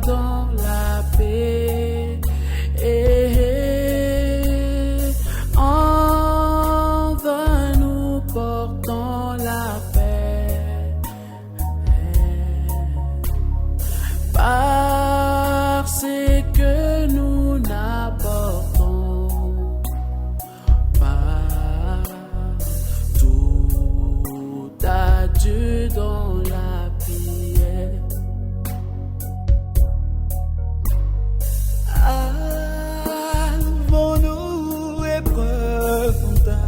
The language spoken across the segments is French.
dans la paix. Envers nous portons la paix. Parce que nous n'apportons pas tout à Dieu dans la prière. Avons-nous épreuve fondation?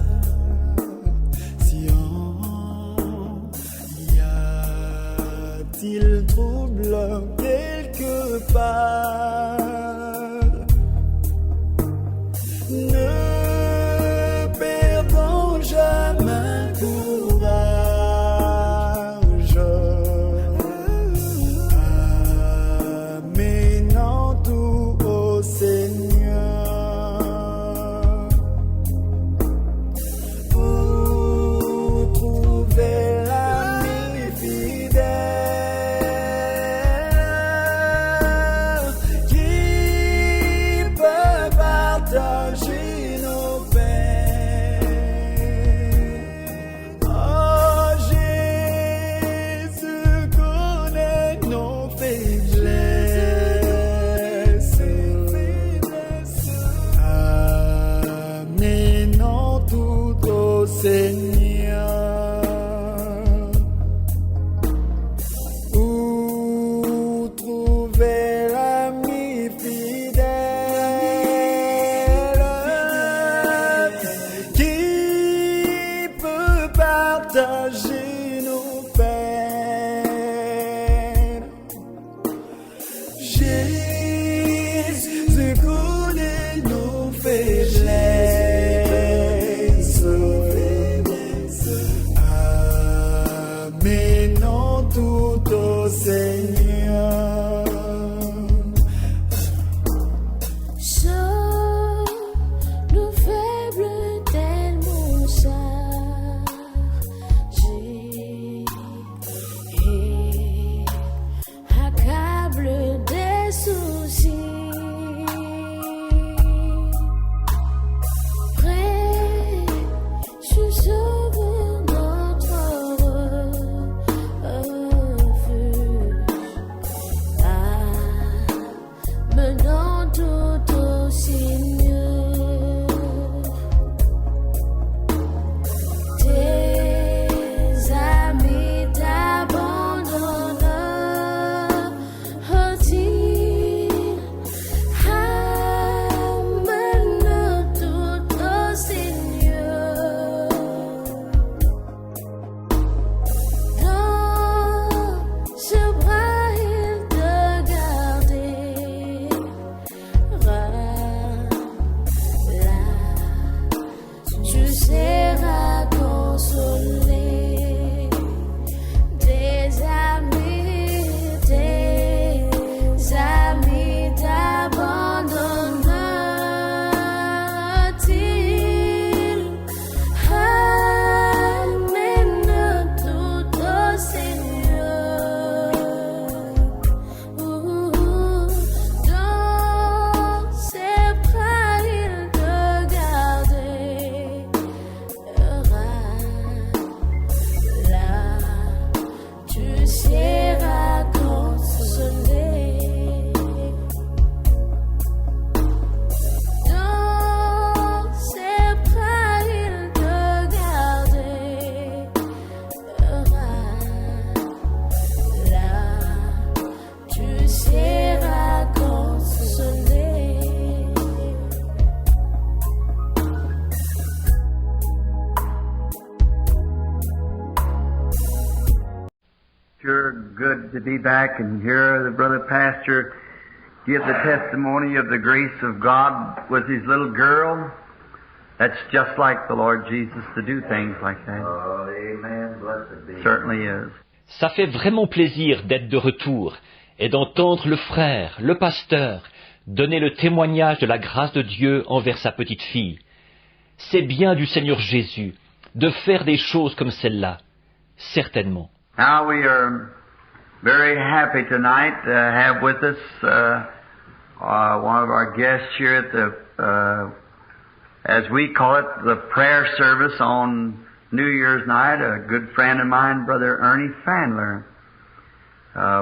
Y a-t-il trouble quelque part? Ne perdons jamais courage, amenons tout au Seigneur. Pour trouver l'ami fidèle qui peut partager nos peines. Oh, Jésus connaît nos faiblesses. Amenons tout au Seigneur. Où trouver l'ami fidèle qui peut partager nos peines. Jésus connaît nos faiblesses. Amenons tout au Seigneur. Nos faibles tellement chargés et accable des soucis. Précieux Sauveur, notre refuge, amenons tout au Seigneur. Tes amis t'abandonneront-ils? Amène-nous tout au Seigneur. Dans ce bras il te gardera. Là, tu seras consolé. Tes amis t'abandonneront-ils? Amène tout au Seigneur. Dans ses bras il te gardera. Là, tu seras consolé. Dans ses bras il te gardera. Là, tu seras consolé. Sure good to be back and hear the brother pastor give the testimony of the grace of God with his little girl. That's just like the Lord Jesus to do things like that. Oh, amen. Blessed be. Certainly is. Ça fait vraiment plaisir d'être de retour et d'entendre le frère, le pasteur, donner le témoignage de la grâce de Dieu envers sa petite fille. C'est bien du Seigneur Jésus de faire des choses comme celle-là, certainement. Now we are Very happy tonight to have with us one of our guests here at the, as we call it, the prayer service on New Year's night. A good friend of mine, Brother Ernie Fandler,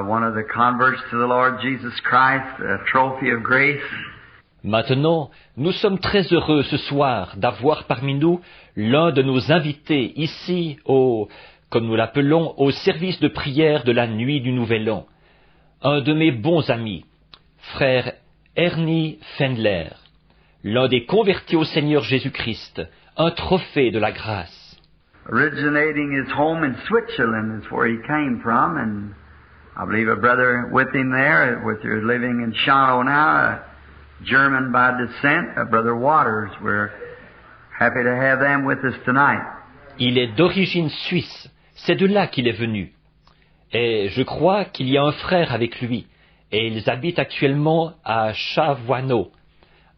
one of the converts to the Lord Jesus Christ, a trophy of grace. Maintenant, nous sommes très heureux ce soir d'avoir parmi nous l'un de nos invités ici comme nous l'appelons, au service de prière de la nuit du Nouvel An. Un de mes bons amis, frère Ernie Fandler, l'un des convertis au Seigneur Jésus-Christ, un trophée de la grâce. Originating his home in Switzerland is where he came from, and I believe a brother with him there, living in Schano now, a German by descent, a Brother Waters. We're happy to have them with us tonight. Il est d'origine suisse, c'est de là qu'il est venu. Et je crois qu'il y a un frère avec lui, et ils habitent actuellement à Chavoineau,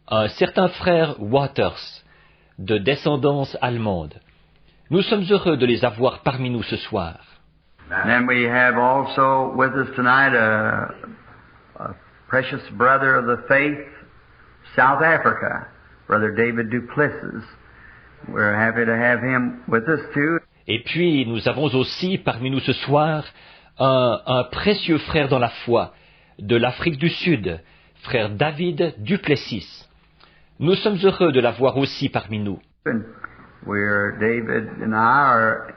un certain frère Waters, de descendance allemande. Nous sommes heureux de les avoir parmi nous ce soir. And then we have also with us tonight a precious brother of the faith, South Africa, Brother David Duplessis. We're happy to have him with us too. Et puis nous avons aussi parmi nous ce soir un précieux frère dans la foi de l'Afrique du Sud, frère David Duplessis. Nous sommes heureux de l'avoir aussi parmi nous. David and I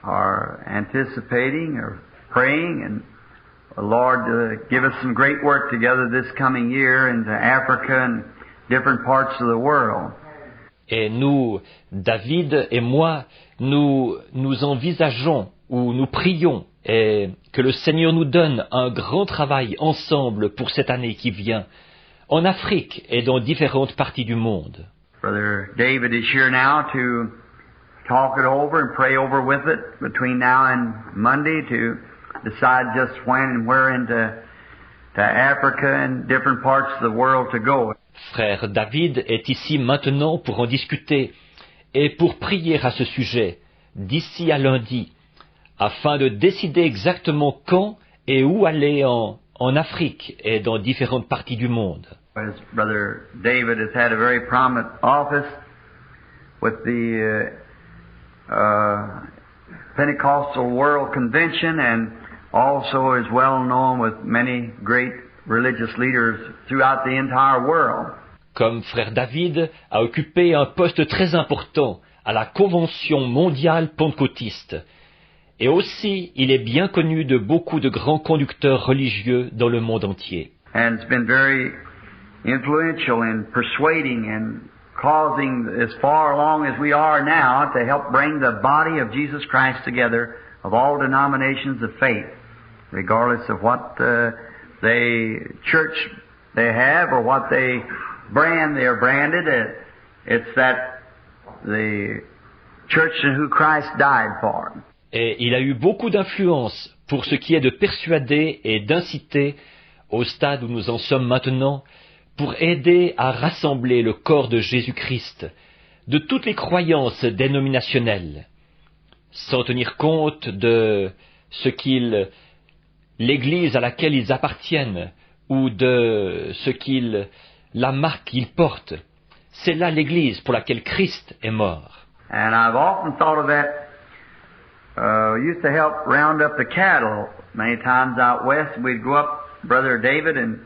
are anticipating or praying, and the Lord give us some great work together this coming year into Africa and different parts of the world. Et nous, David et moi, nous envisageons ou nous prions et que le Seigneur nous donne un grand travail ensemble pour cette année qui vient, en Afrique et dans différentes parties du monde. Brother David is here now to talk it over and pray over with it between now and Monday to decide just when and where into Africa and different parts of the world to go. Frère David est ici maintenant pour en discuter et pour prier à ce sujet d'ici à lundi, afin de décider exactement quand et où aller en Afrique et dans différentes parties du monde. Brother David has had a very prominent office with the Pentecostal World Convention, and also is well known with many great religious leaders throughout the entire world. Comme frère David a occupé un poste très important à la Convention mondiale pentecôtiste. Et aussi, il est bien connu de beaucoup de grands conducteurs religieux dans le monde entier. And it's been very influential in persuading and causing, as far along as we are now, to help bring the body of Jesus Christ together of all denominations of faith, regardless of what church they have or what brand they are branded. It's that the church in who Christ died for. Et il a eu beaucoup d'influence pour ce qui est de persuader et d'inciter, au stade où nous en sommes maintenant, pour aider à rassembler le corps de Jésus-Christ de toutes les croyances dénominationnelles, sans tenir compte de l'Église à laquelle ils appartiennent ou de la marque qu'ils portent. C'est là l'Église pour laquelle Christ est mort. And I've often thought of that. Used to help round up the cattle many times out west. We'd go up, Brother David, and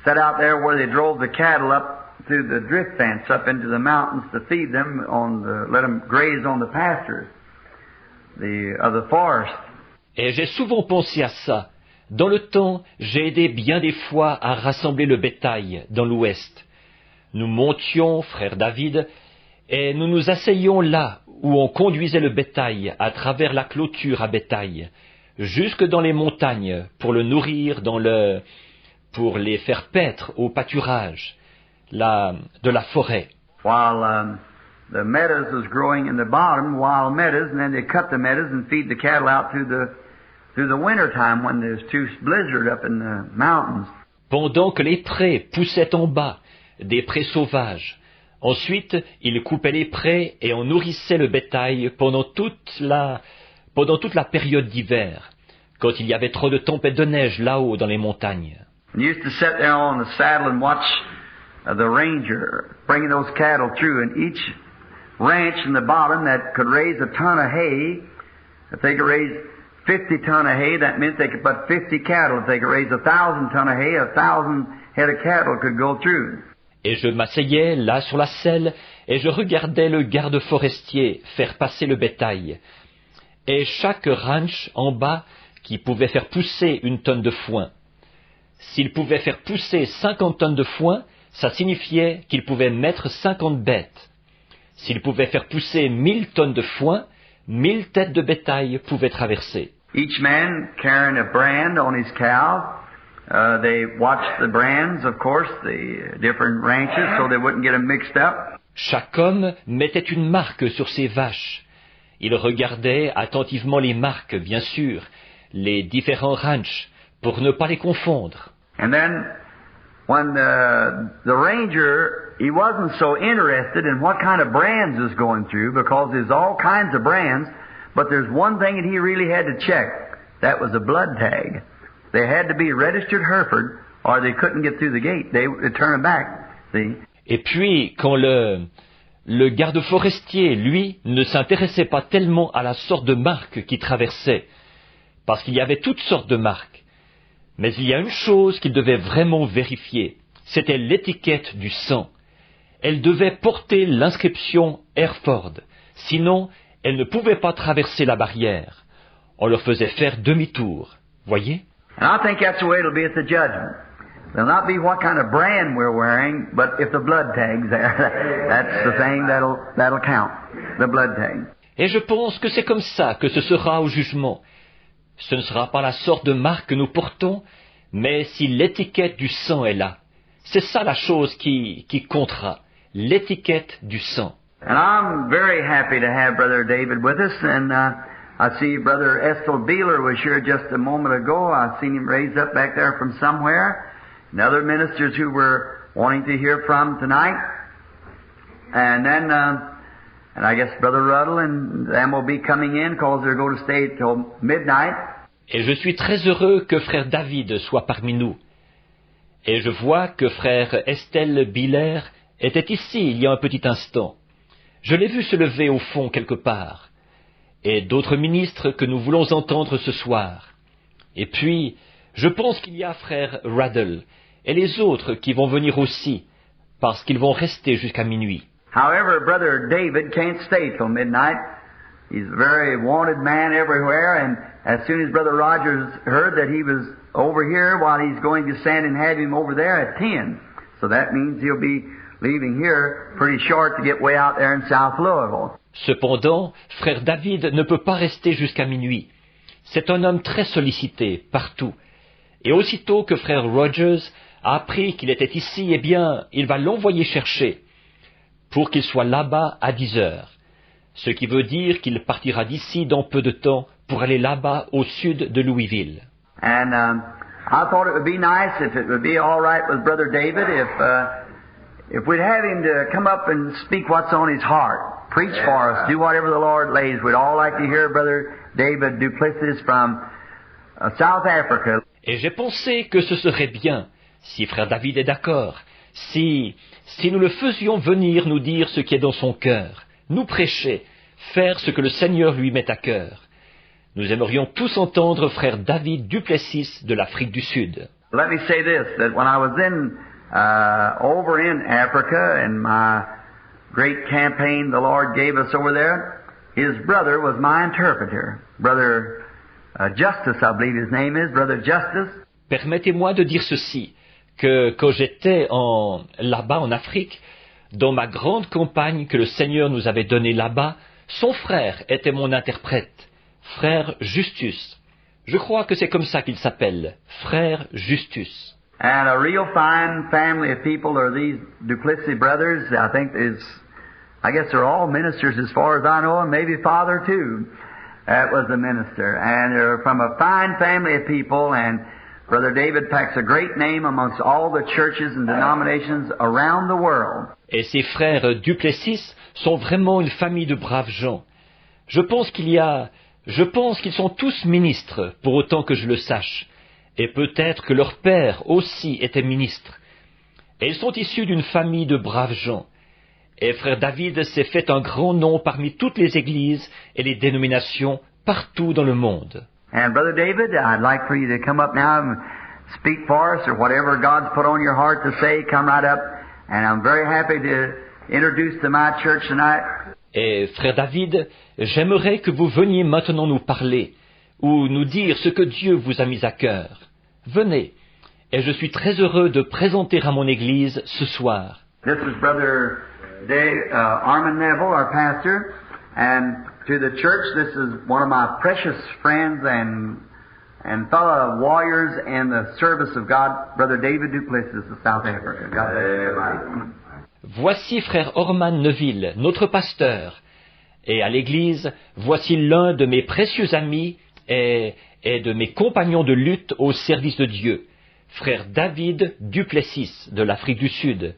sit out there where they drove the cattle up through the drift fence up into the mountains to feed them let them graze on the pastures of the forest. Et j'ai souvent pensé à ça. Dans le temps, j'ai aidé bien des fois à rassembler le bétail dans l'ouest. Nous montions, frère David, et nous nous asseyions là où on conduisait le bétail à travers la clôture à bétail, jusque dans les montagnes pour le nourrir pour les faire paître au pâturage de la forêt. While the meadows was growing in the bottom, wild meadows, and then they cut the meadows and feed the cattle out through the winter time when there's too blizzard up in the mountains. Pendant que les prés poussaient en bas, des prés sauvages. Ensuite, ils coupaient les prés et on nourrissait le bétail pendant toute la période d'hiver, quand il y avait trop de tempêtes de neige là-haut dans les montagnes. And used to sit there on the saddle and watch the ranger bringing those cattle through, and each ranch in the bottom that could raise a ton of hay, if they could raise 50 ton of hay, that meant they could put 50 cattle. If they could raise 1,000 ton of hay, 1,000 head of cattle could go through. Et je m'asseyais là sur la selle, et je regardais le garde forestier faire passer le bétail. Et chaque ranch en bas qui pouvait faire pousser une tonne de foin. S'il pouvait faire pousser 50 tonnes de foin, ça signifiait qu'il pouvait mettre 50 bêtes. S'il pouvait faire pousser 1000 tonnes de foin, 1000 têtes de bétail pouvaient traverser. Each man carrying a brand on his cow. They watched the brands, of course, the different ranches, so they wouldn't get them mixed up. Chaque homme mettait une marque sur ses vaches. Il regardait attentivement les marques, bien sûr, les différents ranchs, pour ne pas les confondre. And then, when the ranger, he wasn't so interested in what kind of brands is going through, because there's all kinds of brands, but there's one thing that he really had to check. That was a blood tag. They had to be registered Hereford, or they couldn't get through the gate. They would turn them back, see. Et puis, quand le garde forestier, lui, ne s'intéressait pas tellement à la sorte de marque qui traversait, parce qu'il y avait toutes sortes de marques. Mais il y a une chose qu'il devait vraiment vérifier, c'était l'étiquette du sang. Elle devait porter l'inscription Hereford, sinon elle ne pouvait pas traverser la barrière. On leur faisait faire demi-tour, voyez? And I think that's the way it'll be at the judgment. There'll not be what kind of brand we're wearing, but if the blood tag's there, that's the thing that'll count, the blood tag. Et je pense que c'est comme ça que ce sera au jugement. Ce ne sera pas la sorte de marque que nous portons, mais si l'étiquette du sang est là. C'est ça la chose qui comptera, l'étiquette du sang. And I'm very happy to have Brother David with us, and I see Brother Estel Beeler was here just a moment ago. I seen him raised up back there from somewhere. And other ministers who were wanting to hear from tonight. And then, and I guess Brother Ruddle and them will be coming in because they're going to stay till midnight. Et je suis très heureux que frère David soit parmi nous. Et je vois que frère Estel Biller était ici il y a un petit instant. Je l'ai vu se lever au fond quelque part. Et d'autres ministres que nous voulons entendre ce soir. Et puis, je pense qu'il y a frère Ruddle et les autres qui vont venir aussi, parce qu'ils vont rester jusqu'à minuit. However, Brother David can't stay till midnight. He's a very wanted man everywhere, and as soon as Brother Rogers heard that he was over here, while he's going to send and have him over there at 10. So that means he'll be leaving here pretty short to get way out there in South Louisville. Cependant, frère David ne peut pas rester jusqu'à minuit. C'est un homme très sollicité, partout. Et aussitôt que frère Rogers a appris qu'il était ici, eh bien, il va l'envoyer chercher, pour qu'il soit là-bas à 10 heures. Ce qui veut dire qu'il partira d'ici dans peu de temps pour aller là-bas au sud de Louisville. And I thought it would be nice if it would be all right with Brother David if we'd have him to come up and speak what's on his heart, preach for us, do whatever the Lord lays. We'd all like to hear Brother David Duplessis from South Africa. Et j'ai pensé que ce serait bien, si frère David est d'accord, si nous le faisions venir nous dire ce qui est dans son cœur, nous prêcher, faire ce que le Seigneur lui met à cœur. Nous aimerions tous entendre frère David Duplessis de l'Afrique du Sud. Let me say this, that when I was over in Africa in my great campaign the Lord gave us over there, his brother was my interpreter. Brother Justice, I believe his name is, Brother Justice. Permettez-moi de dire ceci, que quand j'étais là-bas en Afrique, dans ma grande campagne que le Seigneur nous avait donnée là-bas, son frère était mon interprète, frère Justus. Je crois que c'est comme ça qu'il s'appelle, frère Justus. And a real fine family of people are these Duplessis brothers. I guess they're all ministers as far as I know, and maybe father too. That was a minister. And they're from a fine family of people, and Brother David packs a great name amongst all the churches and denominations around the world. Et ces frères Duplessis sont vraiment une famille de braves gens. Je pense qu'il y a Je pense qu'ils sont tous ministres, pour autant que je le sache, et peut-être que leur père aussi était ministre. Et ils sont issus d'une famille de braves gens. Et frère David s'est fait un grand nom parmi toutes les églises et les dénominations partout dans le monde. And Brother David, I'd like for you to come up now and speak for us, or whatever God's put on your heart to say, come right up. And I'm very happy to introduce to my church tonight. Et frère David, j'aimerais que vous veniez maintenant nous parler, ou nous dire ce que Dieu vous a mis à cœur. Venez, et je suis très heureux de présenter à mon Église ce soir. This is Brother Armin Neville, our pastor, and to the church, this is one of my precious friends and fellow warriors in the service of God, Brother David Duplessis of South Africa. God bless you. Voici frère Orman Neville, notre pasteur, et à l'Église, voici l'un de mes précieux amis et de mes compagnons de lutte au service de Dieu, frère David Duplessis de l'Afrique du Sud.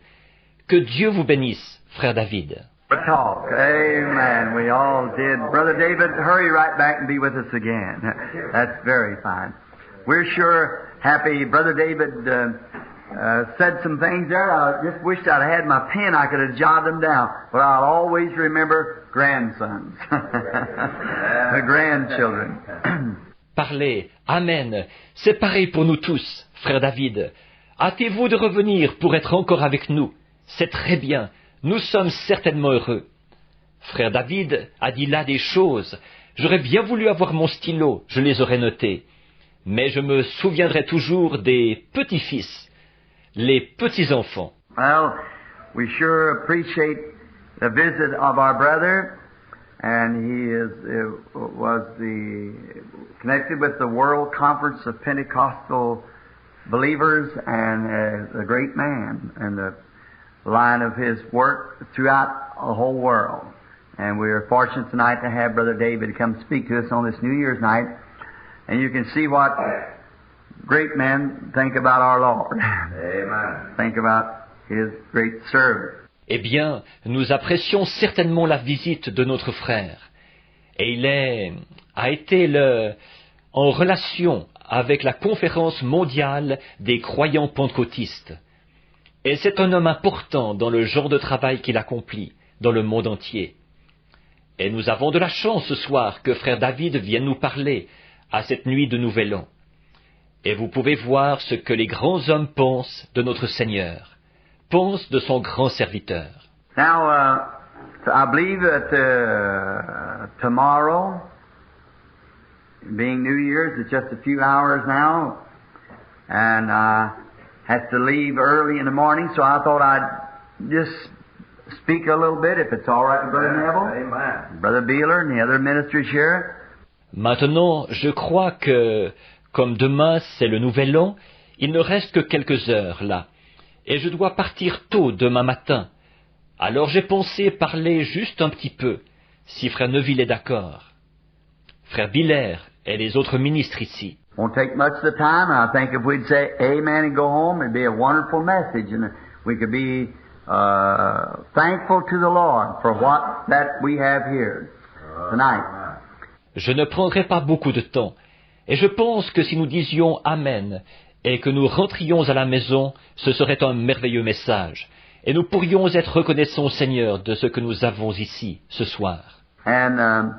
Que Dieu vous bénisse, frère David. Talk. Amen. We all did. Brother David, hurry right back and be with us again. That's very fine. We're sure happy. Brother David said some things there. I just wished I'd had my pen. I could have jotted them down. But I'll always remember grandsons. The grandchildren. Parlez. Amen. C'est pareil pour nous tous, frère David. Hâtez-vous de revenir pour être encore avec nous. C'est très bien. Nous sommes certainement heureux. Frère David a dit là des choses. J'aurais bien voulu avoir mon stylo, je les aurais notées. Mais je me souviendrai toujours des petits-fils, les petits-enfants. Well, we sure appreciate the visit of our brother, and he was connected with the World Conference of Pentecostal Believers, and a great man, and the line of his work throughout the whole world. And we are fortunate tonight to have Brother David come speak to us on this New Year's night. And you can see what great men think about our Lord. Amen. Think about His great service. Eh bien, nous apprécions certainement la visite de notre frère. Et il a été en relation avec la conférence mondiale des croyants pentecôtistes. Et c'est un homme important dans le genre de travail qu'il accomplit dans le monde entier. Et nous avons de la chance ce soir que frère David vienne nous parler à cette nuit de Nouvel An. Et vous pouvez voir ce que les grands hommes pensent de notre Seigneur, pensent de son grand serviteur. Now, I believe that tomorrow, being New Year's, it's just a few hours now, and has to leave early in the morning, so I thought I'd just speak a little bit, if it's all right with Brother Neville. Amen. Brother Beeler and the other ministers here. Maintenant, je crois que, comme demain c'est le Nouvel An, il ne reste que quelques heures là, et je dois partir tôt demain matin. Alors j'ai pensé parler juste un petit peu, si frère Neville est d'accord. Frère Biller et les autres ministres ici. Won't take much of the time, and I think if we'd say amen and go home, it'd be a wonderful message, and we could be thankful to the Lord for what that we have here tonight. Je ne prendrai pas beaucoup de temps, et je pense que si nous disions amen et que nous rentrions à la maison, ce serait un merveilleux message, et nous pourrions être reconnaissants au Seigneur de ce que nous avons ici ce soir. And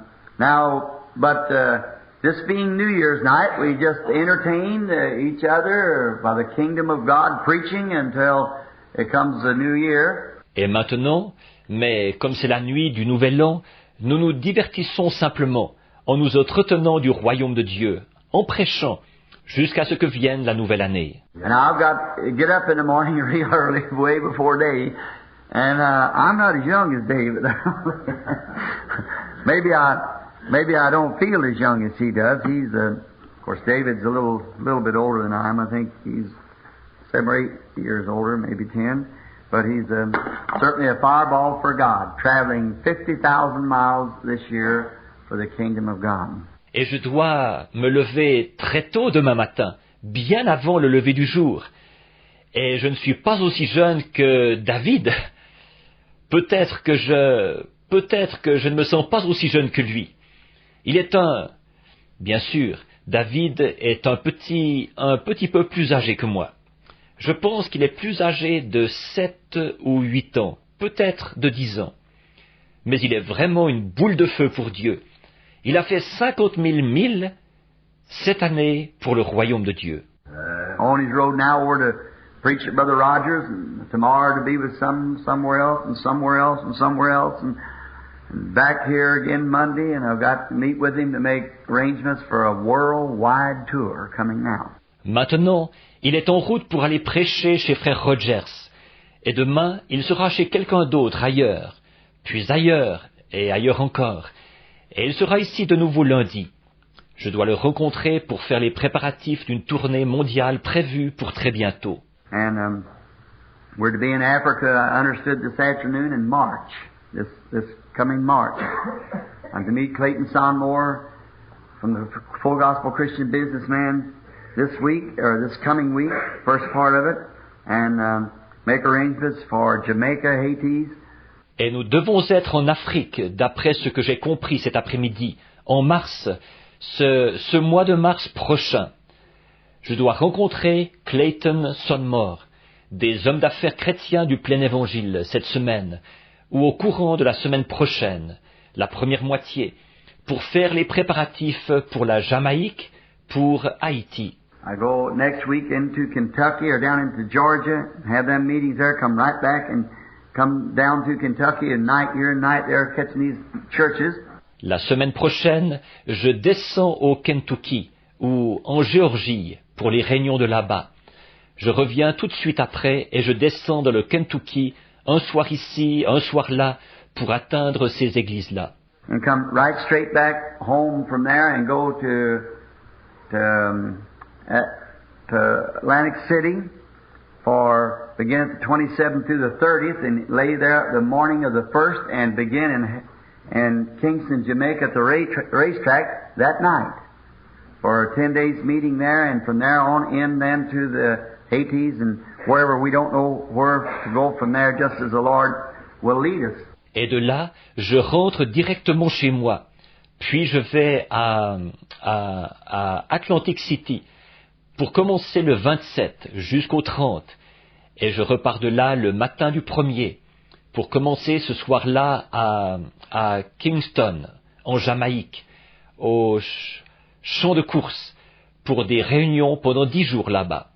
this being New Year's night, we just entertained each other by the kingdom of God, preaching until it comes the New Year. Et maintenant, mais comme c'est la nuit du Nouvel An, nous nous divertissons simplement en nous entretenant du royaume de Dieu, en prêchant, jusqu'à ce que vienne la nouvelle année. And I've got to get up in the morning real early, way before day, and I'm not as young as David. Maybe I don't feel as young as he does. He's, of course, David's a little bit older than I am. I think he's 7 or 8 years older, maybe 10. But he's certainly a fireball for God, traveling 50,000 miles this year for the kingdom of God. Et je dois me lever très tôt demain matin, bien avant le lever du jour. Et je ne suis pas aussi jeune que David. Peut-être que je ne me sens pas aussi jeune que lui. Il est un Bien sûr, David est un petit peu plus âgé que moi. Je pense qu'il est plus âgé de 7 ou 8 ans, peut-être de 10 ans. Mais il est vraiment une boule de feu pour Dieu. Il a fait 50 000 milles cette année pour le royaume de Dieu. On his road now over to preach at Brother Rogers, and tomorrow to be with somewhere else, and somewhere else, and somewhere else, and back here again Monday, and I've got to meet with him to make arrangements for a worldwide tour coming now. Maintenant, il est en route pour aller prêcher chez Frère Rogers, et demain, il sera chez quelqu'un d'autre ailleurs, puis ailleurs, et ailleurs encore, et il sera ici de nouveau lundi. Je dois le rencontrer pour faire les préparatifs d'une tournée mondiale prévue pour très bientôt. And we're to be in Africa, I understood, this afternoon in March, this coming March. I'm to meet Clayton Sonmore from the Full Gospel Christian Businessman this week, or this coming week, first part of it, and make arrangements for Jamaica, Haiti. Et nous devons être en Afrique, d'après ce que j'ai compris cet après-midi, en mars, ce mois de mars prochain. Je dois rencontrer Clayton Sonmore, des hommes d'affaires chrétiens du plein évangile cette semaine, ou au courant de la semaine prochaine, la première moitié, pour faire les préparatifs pour la Jamaïque, pour Haïti. I go next week into Kentucky or down into Georgia, have them meetings there, come right back and come down to Kentucky and night here and night there catching these churches. La semaine prochaine, je descends au Kentucky ou en Géorgie pour les réunions de là-bas. Je reviens tout de suite après et je descends dans le Kentucky, un soir ici, un soir là, pour atteindre ces églises-là. And come right straight back home from there and go to Atlantic City for begin at the 27th through the 30th and lay there the morning of the 1st and begin in Kingston, Jamaica at the racetrack that night for a 10 days meeting there, and from there on in then to the Haitis and wherever. We don't know where to go from there, just as the Lord will lead us. Et de là, je rentre directement chez moi. Puis je vais à Atlantic City pour commencer le 27 jusqu'au 30. Et je repars de là le matin du 1er pour commencer ce soir-là à Kingston, en Jamaïque, au champ de course, pour des réunions pendant 10 jours là-bas.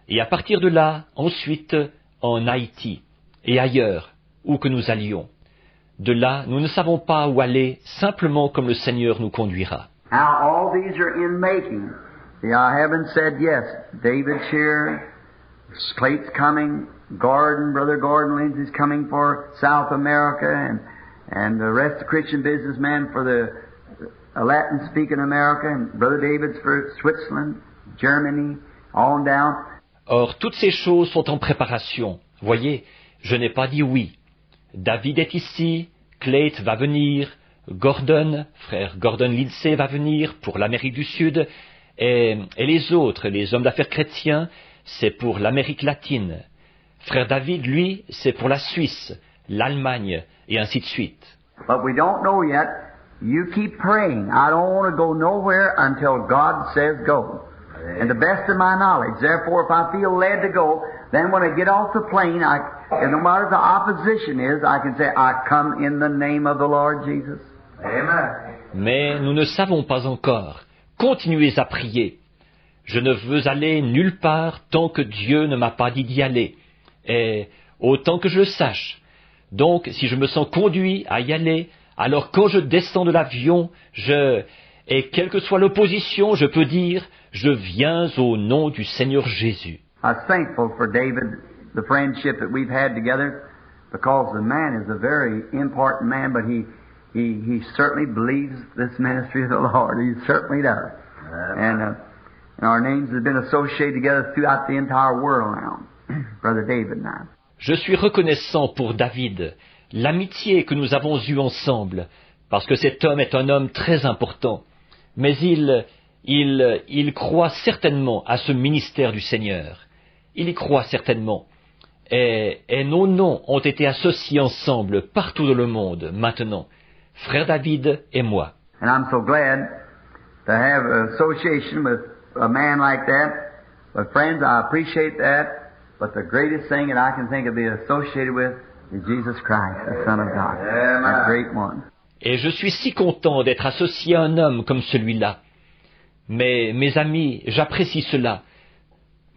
Et à partir de là, ensuite, en Haïti et ailleurs, où que nous allions. De là, nous ne savons pas où aller, simplement comme le Seigneur nous conduira. Now all these are in making. See, I haven't said yes. David Shear, Slate's coming, Brother Gordon Lindsay's coming for South America, and the rest of Christian businessmen for the Latin-speaking America, and Brother David's for Switzerland, Germany, on down. Or, toutes ces choses sont en préparation. Voyez, je n'ai pas dit oui. David est ici, Clayton va venir, frère Gordon Lindsay va venir pour l'Amérique du Sud, et les autres, les hommes d'affaires chrétiens, c'est pour l'Amérique latine. Frère David, lui, c'est pour la Suisse, l'Allemagne, et ainsi de suite. But we don't know yet. You keep praying. I don't want to go nowhere until God says go. And the best of my knowledge. Therefore, if I feel led to go, then when I get off the plane, and no matter the opposition is, I can say, I come in the name of the Lord Jesus. Amen. Mais nous ne savons pas encore. Continuez à prier. Je ne veux aller nulle part tant que Dieu ne m'a pas dit d'y aller. Et autant que je le sache. Donc, si je me sens conduit à y aller, alors quand je descends de l'avion, et quelle que soit l'opposition, je peux dire, je viens au nom du Seigneur Jésus. I was thankful for David, the friendship that we've had together, because the man is a very important man, but he certainly believes this ministry of the Lord. He certainly does. And our names have been associated together throughout the entire world now, Brother David and I. Je suis reconnaissant pour David, l'amitié que nous avons eue ensemble, parce que cet homme est un homme très important. Mais il croit certainement à ce ministère du Seigneur. Il y croit certainement. Et nos noms ont été associés ensemble partout dans le monde, maintenant. Frère David et moi. And I'm so glad to have an association with a man like that. But friends, I appreciate that. But the greatest thing that I can think of being associated with is Jesus Christ, the Son of God, that great one. Et je suis si content d'être associé à un homme comme celui-là. Mais, mes amis, j'apprécie cela.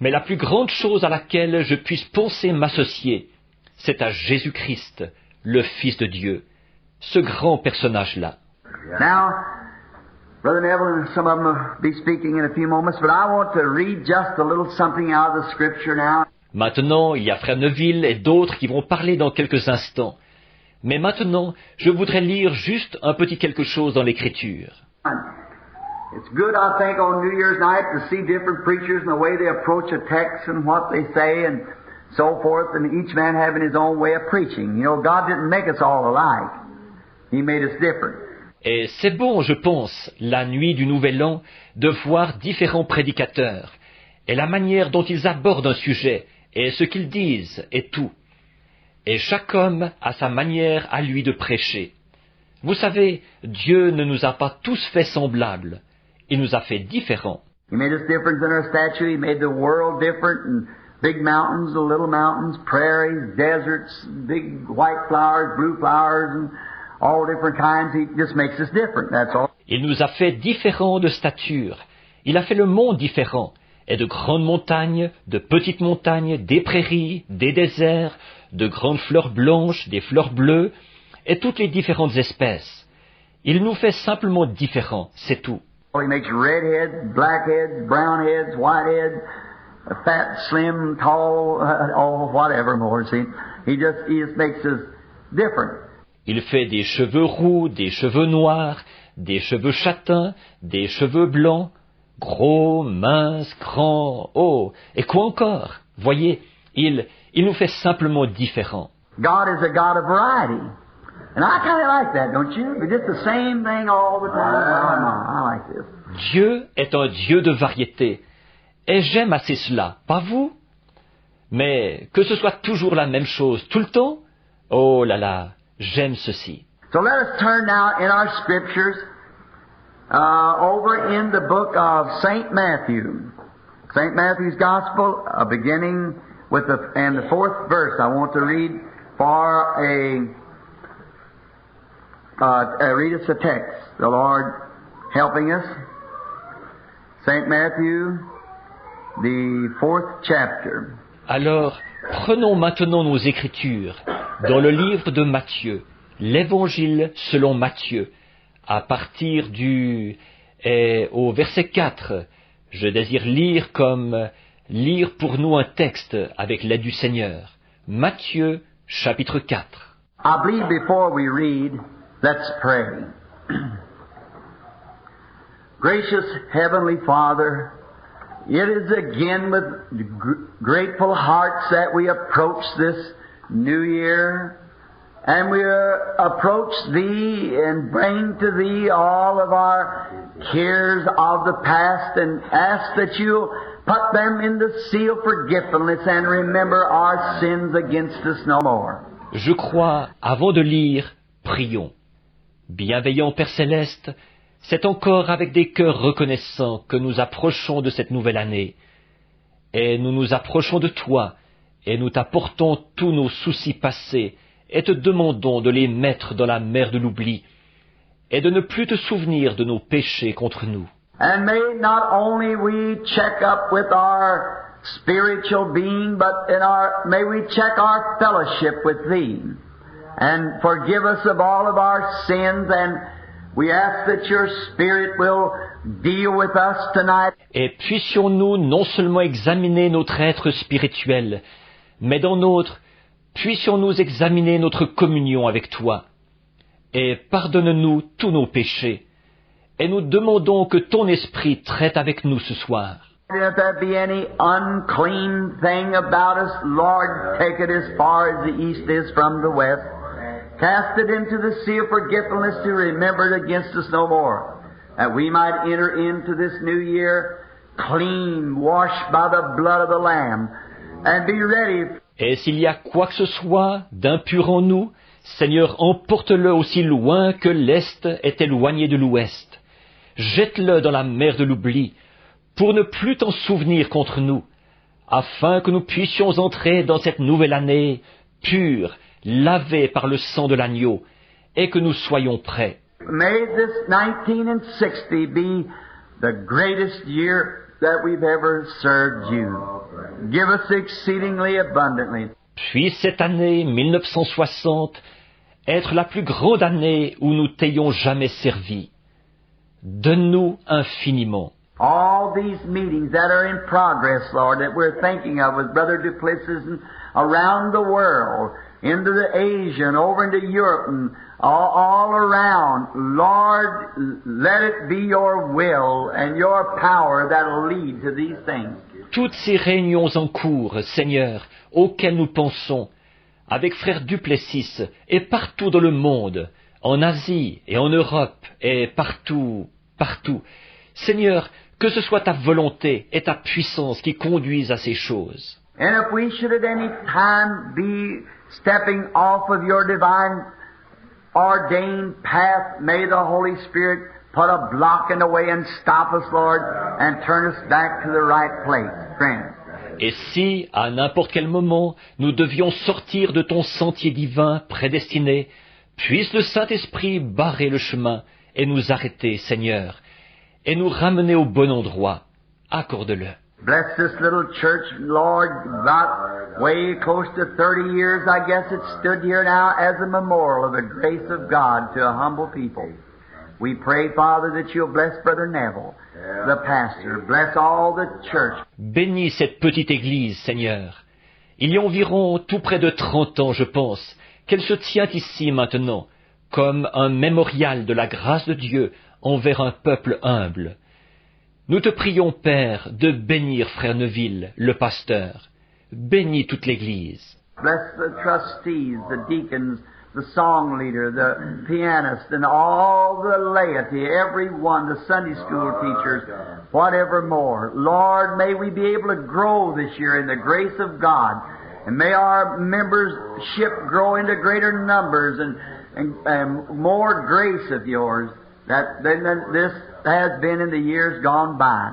Mais la plus grande chose à laquelle je puisse penser m'associer, c'est à Jésus-Christ, le Fils de Dieu, ce grand personnage-là. Now, Brother Neville and some of them will be speaking in a few moments, but I want to read just a little something out of the Scripture now. Maintenant, il y a Frère Neville et d'autres qui vont parler dans quelques instants. Mais maintenant, je voudrais lire juste un petit quelque chose dans l'Écriture. It's good, I think, on New Year's night to see different preachers and the way they approach a text and what they say and so forth, and each man having his own way of preaching. You know, God didn't make us all alike. He made us different. Et c'est bon, je pense, la nuit du Nouvel An, de voir différents prédicateurs, et la manière dont ils abordent un sujet, et ce qu'ils disent, et tout. Et chaque homme a sa manière à lui de prêcher. Vous savez, Dieu ne nous a pas tous fait semblables. Il nous a fait différents. He made us different in our stature. He made the world different, and big mountains, little mountains, prairies, deserts, big white flowers, blue flowers, and all different kinds. He just makes us different, that's all. Il nous a fait différents de stature. Il a fait le monde différent. Et de grandes montagnes, de petites montagnes, des prairies, des déserts, de grandes fleurs blanches, des fleurs bleues, et toutes les différentes espèces. Il nous fait simplement différents, c'est tout. He makes red heads, black heads, brown heads, white heads, fat, slim, tall, whatever more, see. He just makes us different. Il fait des cheveux roux, des cheveux noirs, des cheveux châtains, des cheveux blancs, gros, minces, grands, hauts, et quoi encore? Voyez, il nous fait simplement différents. God is a God of variety. And I kind of like that, don't you? It's just the same thing all the time. I like this. Dieu est un Dieu de variété. Et j'aime assez cela, pas vous? Mais que ce soit toujours la même chose tout le temps? Oh là là, j'aime ceci. So let us turn now in our scriptures over in the book of St. Matthew. St. Matthew's Gospel, beginning with the 4th verse. I want to read read us a text. The Lord helping us. St. Matthew, the 4th chapter. Alors, prenons maintenant nos Écritures dans le livre de Matthieu, l'Évangile selon Matthieu, à partir au verset 4. Je désire lire pour nous un texte avec l'aide du Seigneur. Matthieu, chapitre 4. I believe before we read, let's pray. Gracious Heavenly Father, it is again with grateful hearts that we approach this new year, and we approach Thee and bring to Thee all of our cares of the past and ask that You'll put them in the seal of forgetfulness and remember our sins against us no more. Je crois, avant de lire, prions. Bienveillant Père Céleste, c'est encore avec des cœurs reconnaissants que nous approchons de cette nouvelle année. Et nous nous approchons de Toi, et nous t'apportons tous nos soucis passés, et te demandons de les mettre dans la mer de l'oubli, et de ne plus te souvenir de nos péchés contre nous. And may not only we check up with our spiritual being, but may we check our fellowship with Thee, and forgive us of all of our sins, and we ask that Your Spirit will deal with us tonight. Et puissions-nous non seulement examiner notre être spirituel, mais dans puissions-nous examiner notre communion avec Toi, et pardonne-nous tous nos péchés, et nous demandons que Ton Esprit traite avec nous ce soir. If there be any unclean thing about us, Lord, take it as far as the east is from the west. Cast it into the sea of forgetfulness to remember it against us no more, that we might enter into this new year clean, washed by the blood of the Lamb, and be ready. Et s'il y a quoi que ce soit d'impur en nous, Seigneur, emporte-le aussi loin que l'Est est éloigné de l'Ouest, jette-le dans la mer de l'oubli, pour ne plus t'en souvenir contre nous, afin que nous puissions entrer dans cette nouvelle année pure, lavée par le sang de l'agneau, et que nous soyons prêts. May this 1960 be the greatest year that we've ever served you. Give us exceedingly abundantly. Puisse cette année 1960 être la plus grande année où nous t'ayons jamais servi. Donne-nous infiniment. All these meetings that are in progress, Lord, that we're thinking of with Brother Duplessis and around the world, into the Asia and over into Europe and all around, Lord, let it be your will and your power that'll lead to these things. Toutes ces réunions en cours, Seigneur, auxquelles nous pensons, avec frère Duplessis et partout dans le monde, en Asie et en Europe et partout, partout. Seigneur, que ce soit ta volonté et ta puissance qui conduisent à ces choses. And if we should at any time be stepping off of your divine ordained path, may the Holy Spirit put a block in the way and stop us, Lord, and turn us back to the right place. Grant. Et si, à n'importe quel moment, nous devions sortir de ton sentier divin prédestiné, puisse le Saint-Esprit barrer le chemin et nous arrêter, Seigneur, et nous ramener au bon endroit. Accorde-le. Bless this little church, Lord, about way close to 30 years, I guess it stood here now as a memorial of the grace of God to a humble people. We pray, Father, that you'll bless Brother Neville, the pastor. Bless all the church. Bénis cette petite église, Seigneur. Il y a environ tout près de 30 ans, je pense, qu'elle se tient ici maintenant, comme un mémorial de la grâce de Dieu envers un peuple humble. Nous te prions, Père, de bénir Frère Neville, le pasteur. Bénis toute l'Église. Bless the trustees, the deacons, the song leader, the pianist, and all the laity, everyone, the Sunday school teachers, whatever more. Lord, may we be able to grow this year in the grace of God, and may our membership grow into greater numbers and more grace of yours than this has been in the years gone by.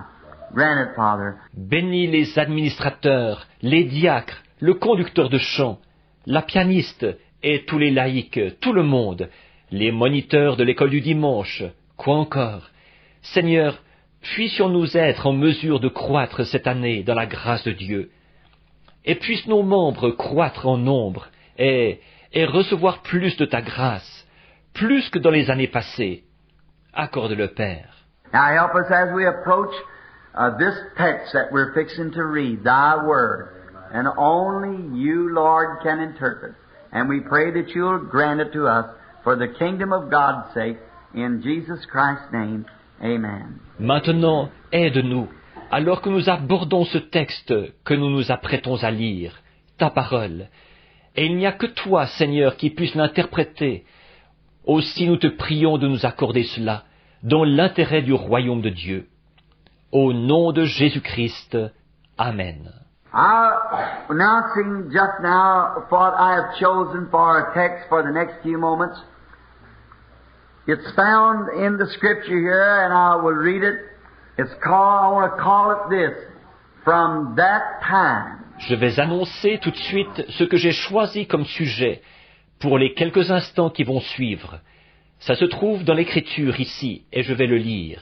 Grant it, Father. Bénis les administrateurs, les diacres, le conducteur de chant, la pianiste et tous les laïcs, tout le monde, les moniteurs de l'école du dimanche, quoi encore. Seigneur, puissions-nous être en mesure de croître cette année dans la grâce de Dieu, et puissent nos membres croître en nombre et recevoir plus de ta grâce, plus que dans les années passées. Accorde-le, Père. Now help us as we approach this text that we're fixing to read, Thy Word, and only you, Lord, can interpret. And we pray that you'll grant it to us for the kingdom of God's sake, in Jesus Christ's name, amen. Maintenant, aide-nous, alors que nous abordons ce texte que nous nous apprêtons à lire, ta parole. Et il n'y a que toi, Seigneur, qui puisse l'interpréter. Aussi nous te prions de nous accorder cela, dans l'intérêt du royaume de Dieu. Au nom de Jésus-Christ. Amen. Announcing just now what I have chosen for our text for the next few moments. It's found in the Scripture here, and I will read it. It's called, I want to call it this, From That Time. Je vais annoncer tout de suite ce que j'ai choisi comme sujet pour les quelques instants qui vont suivre. Ça se trouve dans l'Écriture ici, et je vais le lire.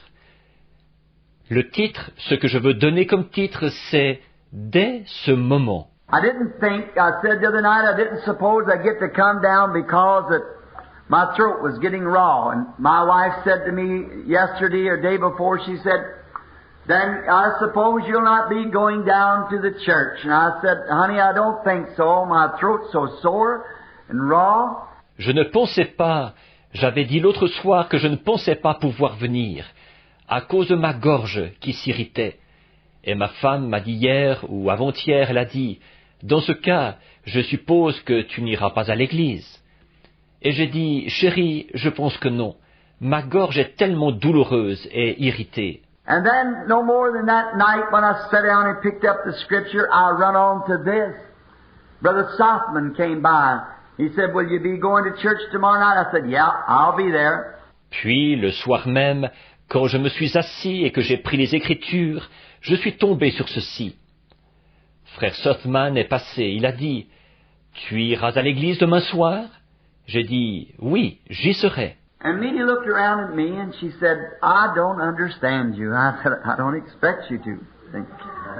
Le titre, ce que je veux donner comme titre, c'est « Dès ce moment ». I said the other night, I didn't suppose I'd get to come down because my throat was getting raw. And my wife said to me yesterday or day before, she said, then I suppose you'll not be going down to the church. And I said, honey, I don't think so. My throat's so sore and raw. Je ne pensais pas, j'avais dit l'autre soir que je ne pensais pas pouvoir venir, à cause de ma gorge qui s'irritait. Et ma femme m'a dit hier ou avant-hier, elle a dit, dans ce cas, je suppose que tu n'iras pas à l'église. Et j'ai dit, chérie, je pense que non. Ma gorge est tellement douloureuse et irritée. And then, no more than that night, when I sat down and picked up the Scripture, I run on to this. Brother Softman came by. He said, will you be going to church tomorrow night? I said, yeah, I'll be there. Puis, le soir même, Quand je me suis assis et que j'ai pris les Écritures, je suis tombé sur ceci. Frère Sothman est passé, il a dit, « Tu iras à l'église demain soir ?» J'ai dit, « Oui, j'y serai. » And Minnie looked around at me and she said, I don't understand you. I said, I don't expect you to. See?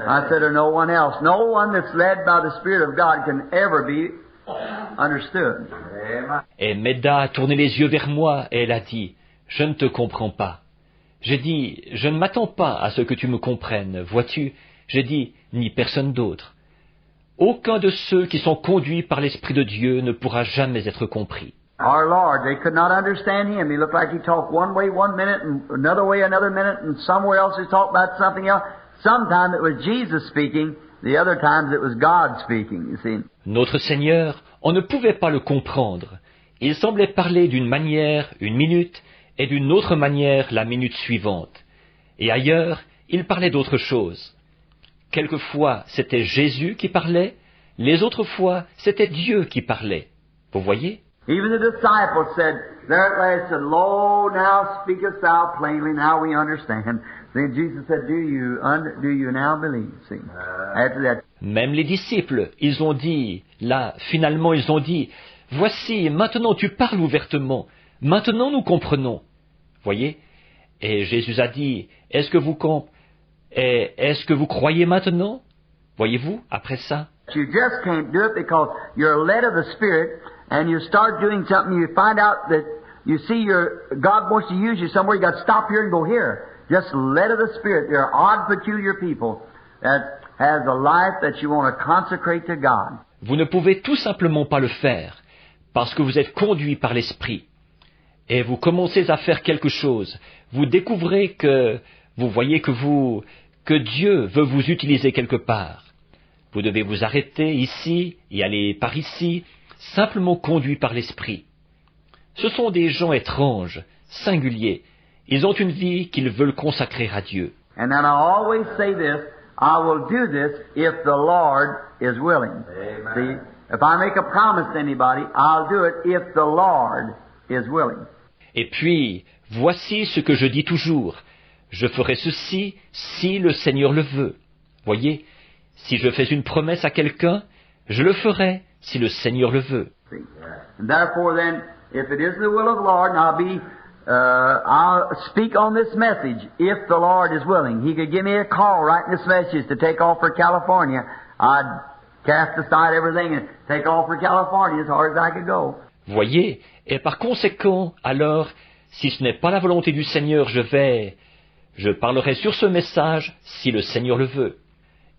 I said, or no one else. No one that's led by the Spirit of God can ever be understood. Et Meda a tourné les yeux vers moi et elle a dit, « Je ne te comprends pas. » J'ai dit, « Je ne m'attends pas à ce que tu me comprennes, vois-tu ?» J'ai dit, « Ni personne d'autre. » Aucun de ceux qui sont conduits par l'Esprit de Dieu ne pourra jamais être compris. Our Lord, they could not understand Him. He looked like He talked one way one minute and another way another minute and somewhere else He talked about something else. Sometimes it was Jesus speaking, the other times it was God speaking, you see. Notre Seigneur, on ne pouvait pas le comprendre. Il semblait parler d'une manière une minute et d'une autre manière la minute suivante. Et ailleurs, il parlait d'autre chose. Quelquefois, c'était Jésus qui parlait, les autres fois, c'était Dieu qui parlait. Vous voyez? Even the disciples said, there at last said, Lo, now speakest thou plainly, now we understand. Then Jesus said, do you now believe? See, after that. Même les disciples, ils ont dit, là, finalement ils ont dit, voici, maintenant tu parles ouvertement, maintenant nous comprenons. Voyez? Et Jésus a dit, est-ce que vous croyez maintenant? Voyez-vous, après ça? You just can't do it because you're led of the Spirit and you start doing something, you find out that you see God wants to use you somewhere, you got to stop here and go here. Just led of the Spirit. There are odd, peculiar people that has a life that you want to consecrate to God. Vous ne pouvez tout simplement pas le faire parce que vous êtes conduit par l'Esprit. Et vous commencez à faire quelque chose. Vous découvrez vous voyez que Dieu veut vous utiliser quelque part. Vous devez vous arrêter ici et aller par ici, simplement conduit par l'Esprit. Ce sont des gens étranges, singuliers. Ils ont une vie qu'ils veulent consacrer à Dieu. And then I always say this, I will do this if the Lord is willing. Amen. See, if I make a promise to anybody, I'll do it if the Lord is willing. Et puis, voici ce que je dis toujours. Je ferai ceci si le Seigneur le veut. Voyez, si je fais une promesse à quelqu'un, je le ferai si le Seigneur le veut. And therefore then, if it is the will of the Lord, and I'll speak on this message if the Lord is willing. He could give me a call writing this message to take off for California. I'd cast aside everything and take off for California as hard as I could go. Voyez, et par conséquent, alors, si ce n'est pas la volonté du Seigneur, je parlerai sur ce message si le Seigneur le veut.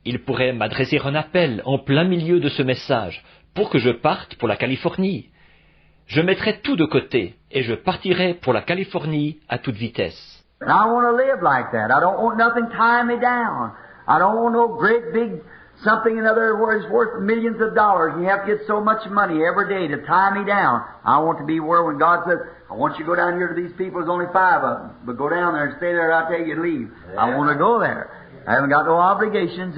Il pourrait m'adresser un appel en plein milieu de ce message pour que je parte pour la Californie. Je mettrai tout de côté et je partirai pour la Californie à toute vitesse. And I want to live like that. I don't want nothing tying me down. I don't want no great big something in other words worth millions of dollars. You have to get so much money every day to tie me down. I want to be where when God says, I want you to go down here to these people, there's only 5 of them. But go down there and stay there, I'll tell you to leave. I want to go there. I haven't got no obligations.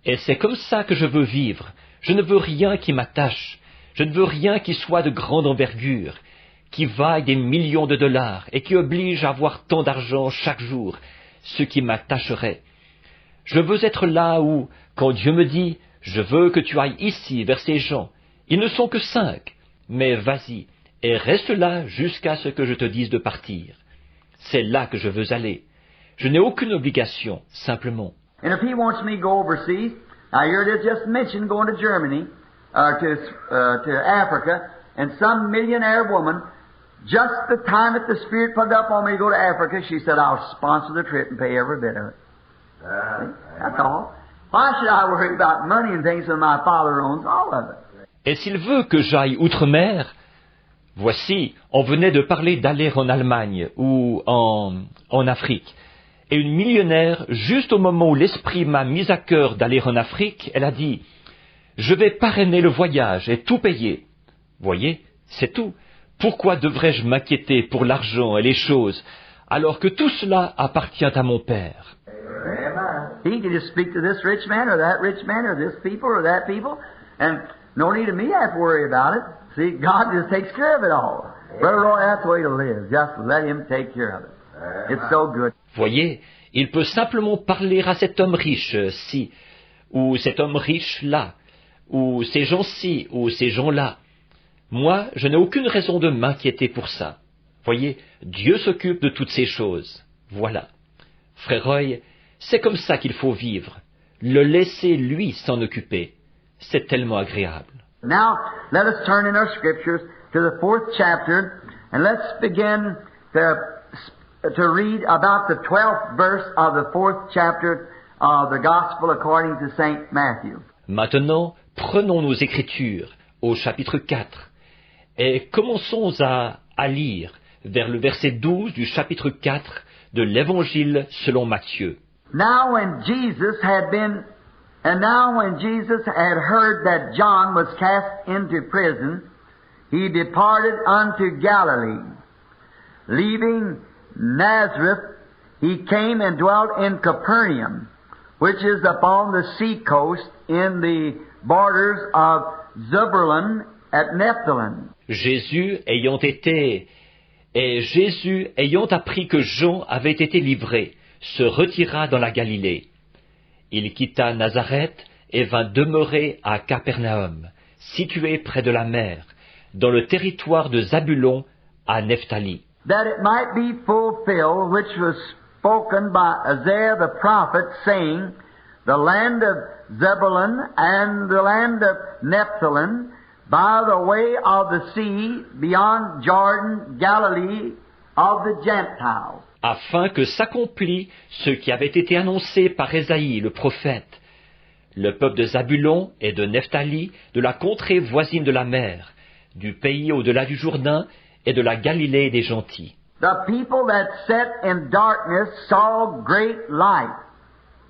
Et c'est comme ça que je veux vivre. Je ne veux rien qui m'attache. Je ne veux rien qui soit de grande envergure, qui vaille des millions de dollars et qui oblige à avoir tant d'argent chaque jour, ce qui m'attacherait. Je veux être là où, quand Dieu me dit, je veux que tu ailles ici vers ces gens, ils ne sont que 5, mais vas-y, et reste là jusqu'à ce que je te dise de partir. C'est là que je veux aller. Je n'ai aucune obligation, simplement. And if he wants me to go overseas, I heard it just mentioned going to Germany, to Africa, and some millionaire woman, just the time that the Spirit put up on me to go to Africa, she said, I'll sponsor the trip and pay every bit of it. That's all. Why should I worry about money and things when my Father owns all of it? Et s'il veut que j'aille outre-mer, voici, on venait de parler d'aller en Allemagne ou en Afrique. Et une millionnaire, juste au moment où l'Esprit m'a mis à cœur d'aller en Afrique, elle a dit, je vais parrainer le voyage et tout payer. Voyez, c'est tout. Pourquoi devrais-je m'inquiéter pour l'argent et les choses, alors que tout cela appartient à mon Père? He can just speak to this rich man or that rich man or this people or that people, and no need of me to have to worry about it. See, God just takes care of it all. Brother Roy, that's the way to live. Just let Him take care of it. It's so good. Voyez, il peut simplement parler à cet homme riche-ci, ou cet homme riche-là, ou ces gens-ci, ou ces gens-là. Moi, je n'ai aucune raison de m'inquiéter pour ça. Voyez, Dieu s'occupe de toutes ces choses. Voilà. Frère Roy, c'est comme ça qu'il faut vivre. Le laisser, lui, s'en occuper. C'est tellement agréable. Now, let us turn in our scriptures to the 4th chapter, and let's begin to read about the 12th verse of the 4th chapter of the Gospel according to St. Matthew. Maintenant, prenons nos Écritures au chapitre 4 et commençons à lire vers le verset 12 du chapitre 4 de l'Évangile selon Matthieu. Now when Jesus had heard that John was cast into prison, he departed unto Galilee. Leaving Nazareth, he came and dwelt in Capernaum, which is upon the sea coast in the borders of Zebulun at Nephthalim. Jésus ayant appris que Jean avait été livré, se retira dans la Galilée. Il quitta Nazareth et vint demeurer à Capernaum, situé près de la mer, dans le territoire de Zabulon à Nephtali. That it might be fulfilled, which was spoken by Isaiah the prophet, saying, The land of Zebulun and the land of Nephthalim, by the way of the sea, beyond Jordan, Galilee of the Gentiles. Afin que s'accomplît ce qui avait été annoncé par Ésaïe le prophète. Le peuple de Zabulon et de Nephtali, de la contrée voisine de la mer, du pays au-delà du Jourdain et de la Galilée des gentils. The people that sat in darkness saw great light,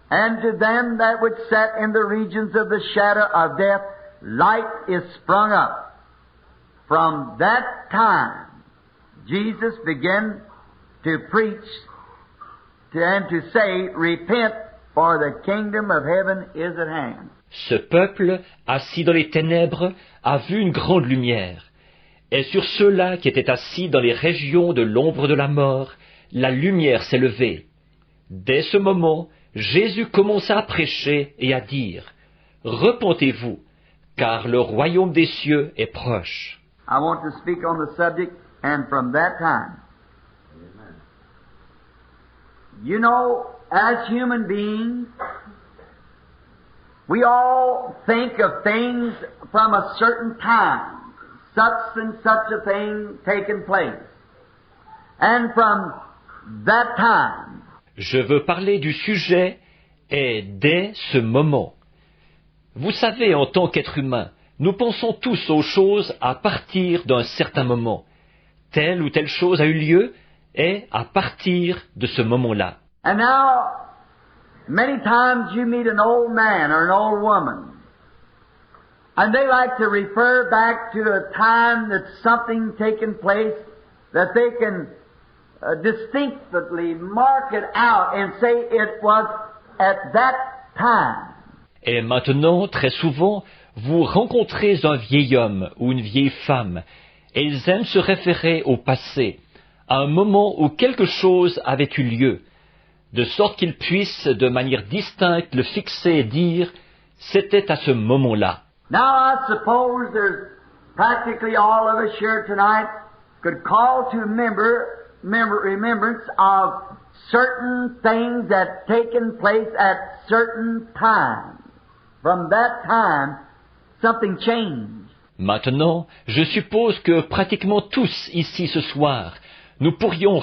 and to them that would sat in the regions of the shadow of death, light is sprung up. From that time, Jesus began to preach and to say, Repent, for the kingdom of heaven is at hand. Ce peuple, assis dans les ténèbres, a vu une grande lumière. Et sur ceux-là qui étaient assis dans les régions de l'ombre de la mort, la lumière s'est levée. Dès ce moment, Jésus commença à prêcher et à dire, Repentez-vous, car le royaume des cieux est proche. I want to speak on the subject, and from that time. You know, as human beings, we all think of things from a certain time, such and such a thing taking place. And from that time, Je veux parler du sujet et dès ce moment. Vous savez, en tant qu'être humain, nous pensons tous aux choses à partir d'un certain moment. Telle ou telle chose a eu lieu et à partir de ce moment-là. And now, many times you meet an old man or an old woman, and they like to refer back to a time that something taken place that they can distinctly mark it out and say it was at that time. Et maintenant, très souvent, vous rencontrez un vieil homme ou une vieille femme, et ils aiment se référer au passé, à un moment où quelque chose avait eu lieu, de sorte qu'ils puissent, de manière distincte, le fixer et dire « c'était à ce moment-là ». Now I suppose there's practically all of us here tonight could call to remembrance of certain things that taken place at certain times. From that time, something changed. Maintenant, je suppose que pratiquement tous ici ce soir, nous pourrions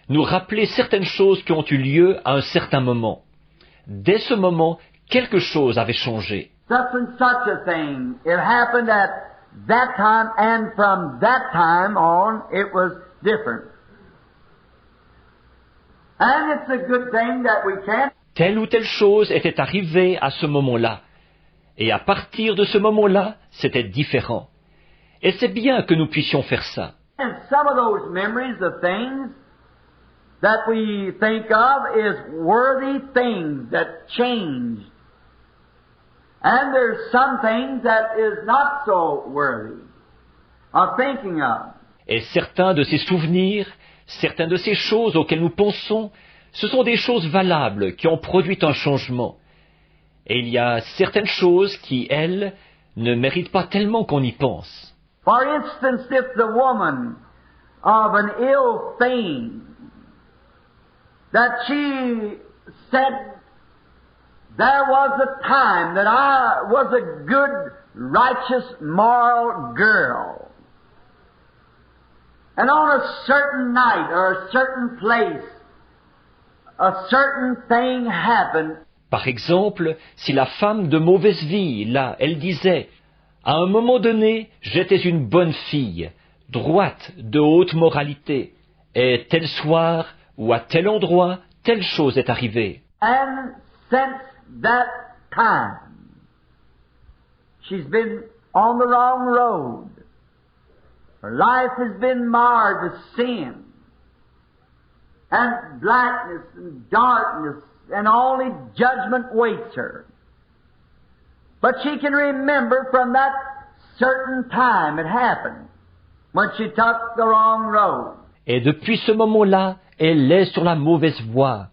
nous rappeler certaines choses qui ont eu lieu à un certain moment. Dès ce moment, quelque chose avait changé. Such and such a thing. It happened at that time, and from that time on, it was different. And it's a good thing that we can't. Telle ou telle chose était arrivée à ce moment-là. Et à partir de ce moment-là, c'était différent. Et c'est bien que nous puissions faire ça. And some of those memories of things that we think of is worthy things that changed. And there's some things that is not so worthy of thinking of. Et certains de ces souvenirs, Certaines de ces choses auxquelles nous pensons, ce sont des choses valables qui ont produit un changement. Et il y a certaines choses qui, elles, ne méritent pas tellement qu'on y pense. For instance, if the woman of an ill fame, that she said, there was a time that I was a good, righteous, moral girl. And on a certain night or a certain place, a certain thing happened. Par exemple, si la femme de mauvaise vie, là, elle disait, à un moment donné, j'étais une bonne fille, droite, de haute moralité, et tel soir, ou à tel endroit, telle chose est arrivée. And since that time, she's been on the wrong road. Her life has been marred with sin, and blackness and darkness, and only judgment waits her. But she can remember from that certain time it happened, when she took the wrong road. Et depuis ce moment-là, elle est sur la mauvaise voie.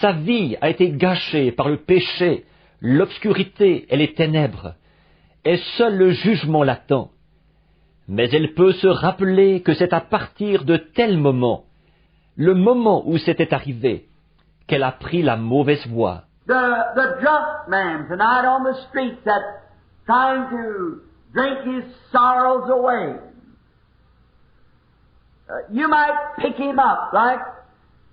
Sa vie a été gâchée par le péché, l'obscurité et les ténèbres, et seul le jugement l'attend. Mais elle peut se rappeler que c'est à partir de tel moment, le moment où c'était arrivé, qu'elle a pris la mauvaise voie. The drunk man tonight on the street that's trying to drink his sorrows away. You might pick him up, like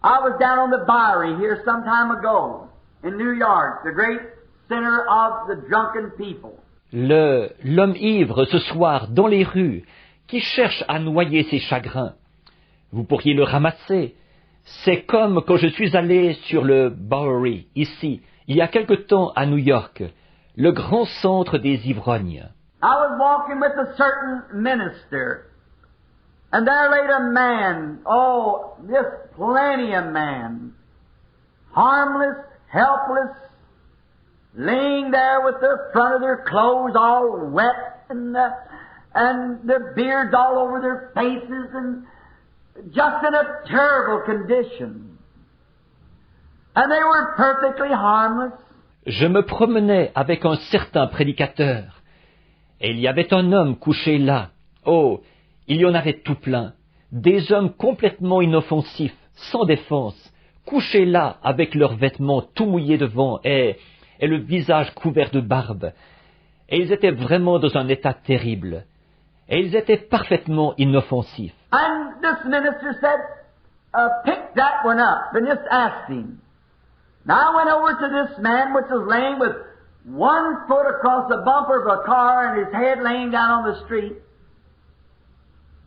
I was down on the Bowery here some time ago in New York, the great center of the drunken people. L'homme ivre ce soir dans les rues, qui cherche à noyer ses chagrins. Vous pourriez le ramasser. C'est comme quand je suis allé sur le Bowery, ici, il y a quelque temps à New York, le grand centre des ivrognes. I was walking with a certain minister, and there laid a man, oh, just plenty of man, harmless, helpless, laying there with the front of their clothes all wet, and their beards all over their faces, and just in a terrible condition. And they were perfectly harmless. Je me promenais avec un certain prédicateur, et il y avait un homme couché là. Oh, il y en avait tout plein. Des hommes complètement inoffensifs, sans défense, couchés là avec leurs vêtements tout mouillés devant et le visage couvert de barbe. Et ils étaient vraiment dans un état terrible. Et ils étaient parfaitement inoffensifs. And this minister said, pick that one up and just ask him. Now I went over to this man which was laying with 1 foot across the bumper of a car and his head laying down on the street.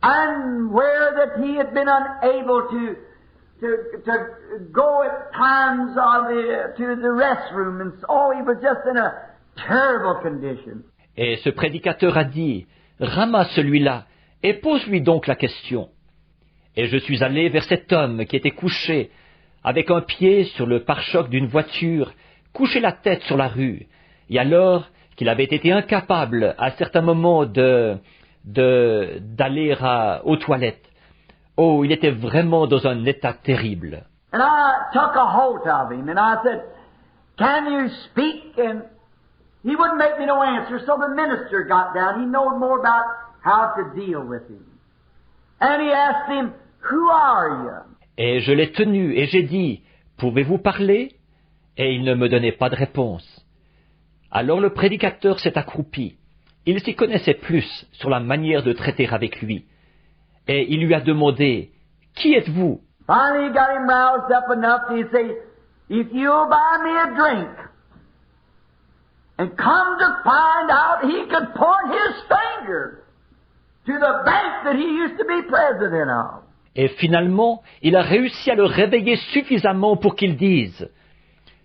And where that he had been unable to go at times to the restroom, and so he was just in a terrible condition. Et ce prédicateur a dit, ramasse celui-là et pose-lui donc la question. Et je suis allé vers cet homme qui était couché, avec un pied sur le pare-choc d'une voiture, couché la tête sur la rue, et alors qu'il avait été incapable à certains moments d'aller aux toilettes. Oh, il était vraiment dans un état terrible. And I took a hold of him and I said, can you speak? And he wouldn't make me no answer, so the minister got down. He knowed more about how to deal with him. And he asked him, who are you? Et je l'ai tenu et j'ai dit, pouvez-vous parler? Et il ne me donnait pas de réponse. Alors le prédicateur s'est accroupi. Il s'y connaissait plus sur la manière de traiter avec lui. Et il lui a demandé, qui êtes-vous? Finally he got him roused up enough to say, if you'll buy me a drink. And come to find out, he could point his finger to the bank that he used to be president of. Et finalement, il a réussi à le réveiller suffisamment pour qu'il dise,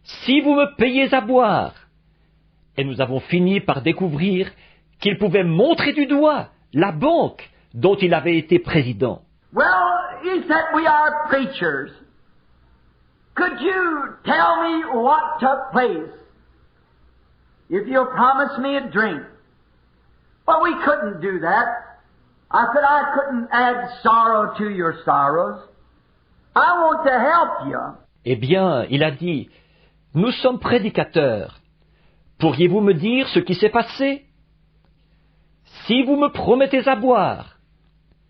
si vous me payez à boire. Et nous avons fini par découvrir qu'il pouvait montrer du doigt la banque dont il avait été président. Well, he said, we are preachers. Could you tell me what took place if you'll promise me a drink? Well, we couldn't do that. I said, I couldn't add sorrow to your sorrows. I want to help you. Eh bien, il a dit, nous sommes prédicateurs. Pourriez-vous me dire ce qui s'est passé? Si vous me promettez à boire.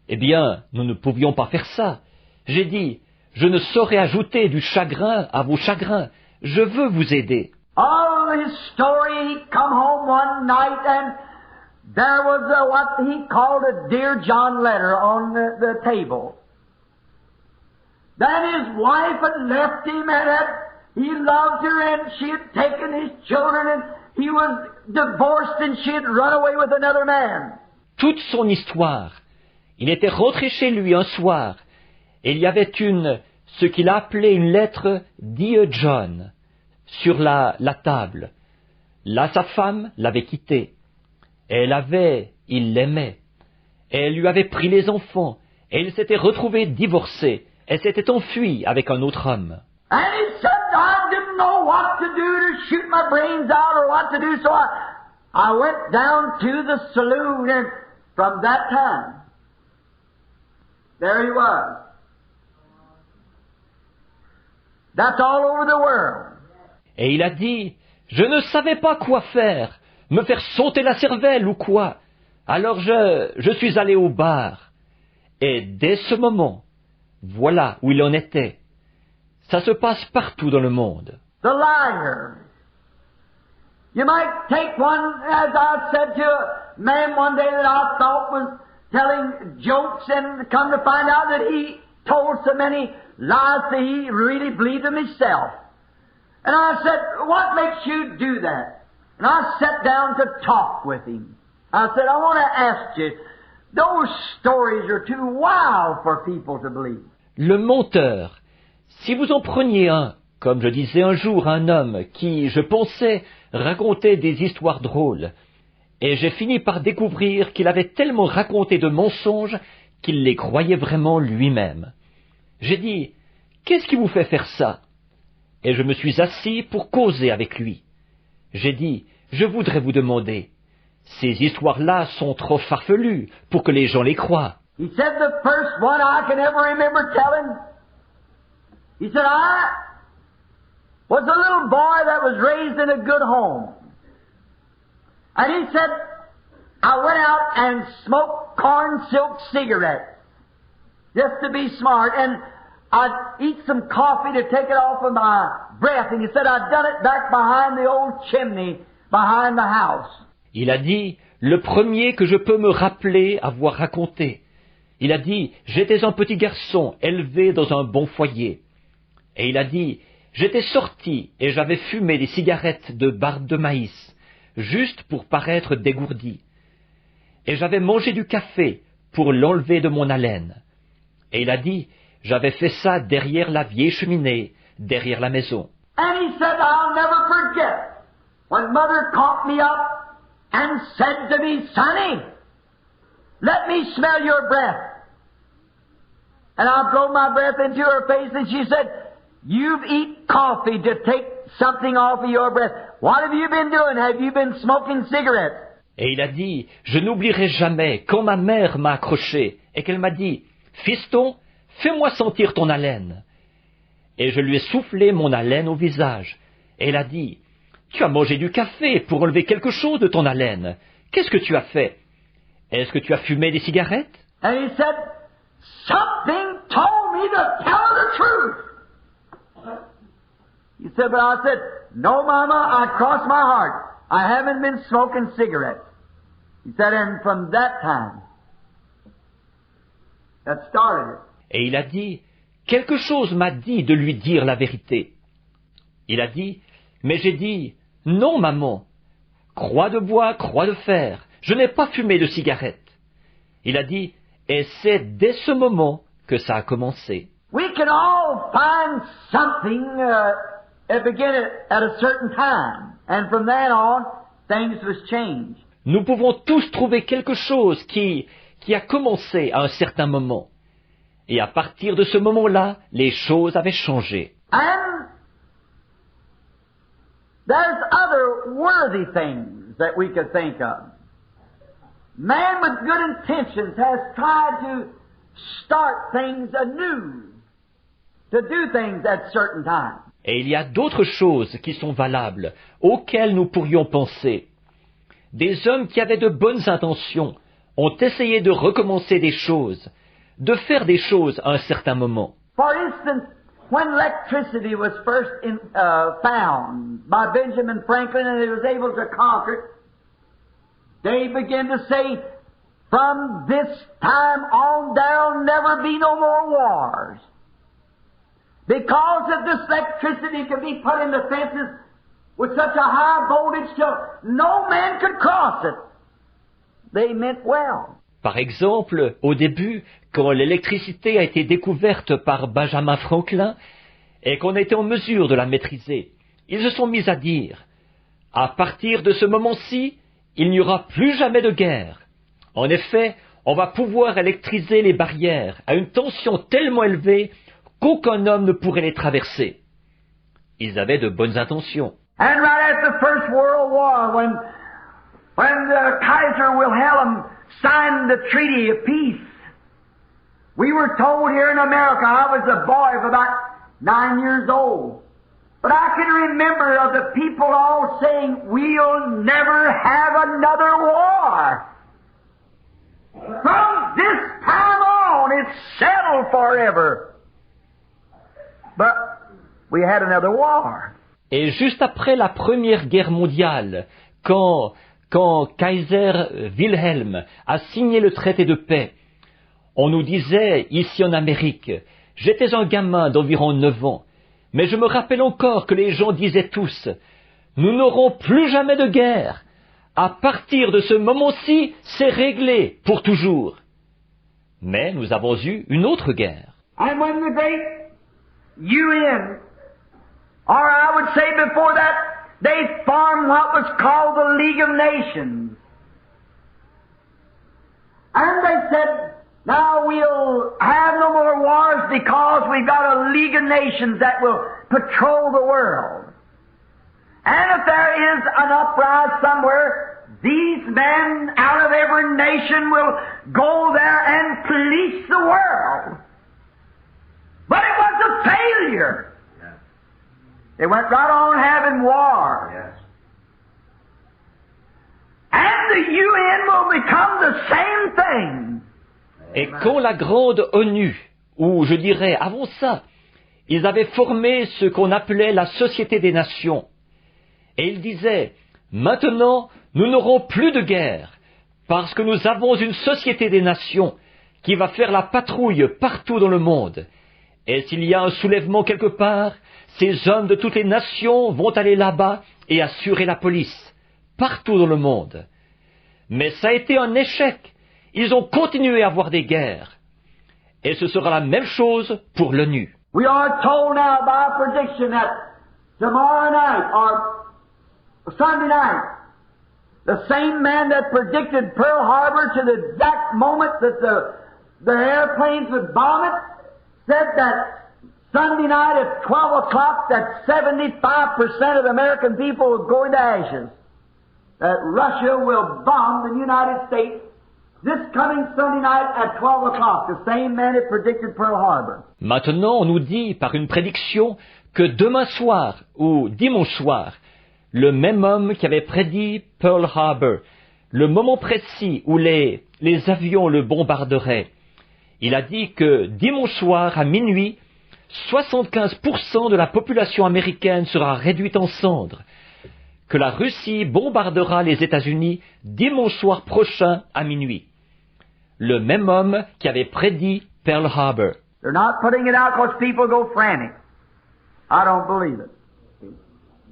Eh bien, nous ne pouvions pas faire ça. J'ai dit, je ne saurais ajouter du chagrin à vos chagrins. Je veux vous aider. Oh, his story, he come home one night and there was what he called a Dear John letter on the table. Then his wife had left him and he loved her and she had taken his children and he was divorced and she had run away with another man. Toute son histoire. Il était rentré chez lui un soir et il y avait ce qu'il a appelé une lettre Dear John sur la table. Là, sa femme l'avait quitté. Il l'aimait. Elle lui avait pris les enfants et il s'était retrouvé divorcé. Elle s'était enfuie avec un autre homme. And he said, I didn't know what to do to shoot my brains out or what to do, so I went down to the saloon and from that time, there he was. That's all over the world. Et il a dit, je ne savais pas quoi faire, me faire sauter la cervelle ou quoi. Alors je suis allé au bar. Et dès ce moment, voilà où il en était. Ça se passe partout dans le monde. The liar. You might take one, as I said to a man one day that I thought was telling jokes and come to find out that he told so many lies that he really believed them himself. And I said, what makes you do that? And I sat down to talk with him. I said, I want to ask you, those stories are too wild for people to believe. Le menteur. Si vous en preniez un, comme je disais un jour à un homme qui, je pensais, racontait des histoires drôles, et j'ai fini par découvrir qu'il avait tellement raconté de mensonges qu'il les croyait vraiment lui-même. J'ai dit, qu'est-ce qui vous fait faire ça? Et je me suis assis pour causer avec lui. J'ai dit, je voudrais vous demander, ces histoires-là sont trop farfelues pour que les gens les croient. He said the first one I can ever remember telling. He said, I was a little boy that was raised in a good home. And he said, I went out and smoked corn silk cigarettes just to be smart. And I'd eat some coffee to take it off of my breath. And he said, I'd done it back behind the old chimney behind the house. Il a dit, le premier que je peux me rappeler avoir raconté. Il a dit, j'étais un petit garçon élevé dans un bon foyer. Et il a dit, j'étais sorti et j'avais fumé des cigarettes de barbe de maïs, juste pour paraître dégourdi. Et j'avais mangé du café pour l'enlever de mon haleine. Et il a dit, j'avais fait ça derrière la vieille cheminée, derrière la maison. And he said, I'll never forget when Mother caught me up and said to me, Sonny, let me smell your breath. And I blow my breath into her face and she said, you've eaten coffee to take something off of your breath. What have you been doing? Have you been smoking cigarettes? Et il a dit, je n'oublierai jamais quand ma mère m'a accroché et qu'elle m'a dit, fiston, fais-moi sentir ton haleine. Et je lui ai soufflé mon haleine au visage. Et elle a dit, tu as mangé du café pour enlever quelque chose de ton haleine. Qu'est-ce que tu as fait? Est-ce que tu as fumé des cigarettes? And he said, something told me to tell her the truth. He said, but I said, no, Mama, I crossed my heart. I haven't been smoking cigarettes. He said, and from that time, that started it. Et il a dit, quelque chose m'a dit de lui dire la vérité. Il a dit, mais j'ai dit, non, maman, croix de bois, croix de fer, je n'ai pas fumé de cigarette. Il a dit, et c'est dès ce moment que ça a commencé. We can all find something that began at a certain time, and from then on, things was changed. Nous pouvons tous trouver quelque chose qui a commencé à un certain moment. Et à partir de ce moment-là, les choses avaient changé. And there's other worthy things that we could think of. Man with good intentions has tried to start things anew. to do things at certain times. Et il y a d'autres choses qui sont valables, auxquelles nous pourrions penser. Des hommes qui avaient de bonnes intentions ont essayé de recommencer des choses, de faire des choses à un certain moment. For instance, when electricity was first found by Benjamin Franklin and he was able to conquer it, they began to say, from this time on, there'll never be no more wars. Because of this electricity could be put in the fences with such a high voltage till no man could cross it. They meant well. Par exemple, au début, quand l'électricité a été découverte par Benjamin Franklin et qu'on a été en mesure de la maîtriser, ils se sont mis à dire, à partir de ce moment-ci, il n'y aura plus jamais de guerre. En effet, on va pouvoir électriser les barrières à une tension tellement élevée qu'aucun homme ne pourrait les traverser. Ils avaient de bonnes intentions. And right after the First World War, when the Kaiser Wilhelm signed the Treaty of Peace, we were told here in America, I was a boy of about 9 years old, but I can remember of the people all saying, we'll never have another war. From this time on, it's settled forever. But we had another war. Et juste après la Première Guerre mondiale, quand Kaiser Wilhelm a signé le traité de paix, on nous disait, ici en Amérique, j'étais un gamin d'environ 9 ans, mais je me rappelle encore que les gens disaient tous, nous n'aurons plus jamais de guerre. À partir de ce moment-ci, c'est réglé pour toujours. Mais nous avons eu une autre guerre. And when the great UN, or I would say before that, they formed what was called the League of Nations. And they said, now we'll have no more wars because we've got a League of Nations that will patrol the world. And if there is an uprising somewhere, these men out of every nation will go there and police the world. But it was a failure. Yes. They went right on having war. Yes. And the UN will become the same thing. Et quand la grande ONU, ou je dirais avant ça, ils avaient formé ce qu'on appelait la Société des Nations, et ils disaient, maintenant, nous n'aurons plus de guerre, parce que nous avons une Société des Nations qui va faire la patrouille partout dans le monde. Et s'il y a un soulèvement quelque part, ces hommes de toutes les nations vont aller là-bas et assurer la police, partout dans le monde. Mais ça a été un échec. Ils ont continué à avoir des guerres. Et ce sera la même chose pour l'ONU. We are told now by prediction that tomorrow night or Sunday night, the same man that predicted Pearl Harbor to the exact moment that the airplanes would bomb it, said that Sunday night at 12 o'clock that 75% of the American people will go into ashes. That Russia will bomb the United States this coming Sunday night at 12 o'clock. The same man that predicted Pearl Harbor. Maintenant, on nous dit par une prédiction que demain soir ou dimanche soir, le même homme qui avait prédit Pearl Harbor, le moment précis où les avions le bombarderaient, il a dit que dimanche soir à minuit, 75% de la population américaine sera réduite en cendres, que la Russie bombardera les États-Unis dimanche soir prochain à minuit. Le même homme qui avait prédit Pearl Harbor. They're not putting it out because people go frantic. I don't believe it.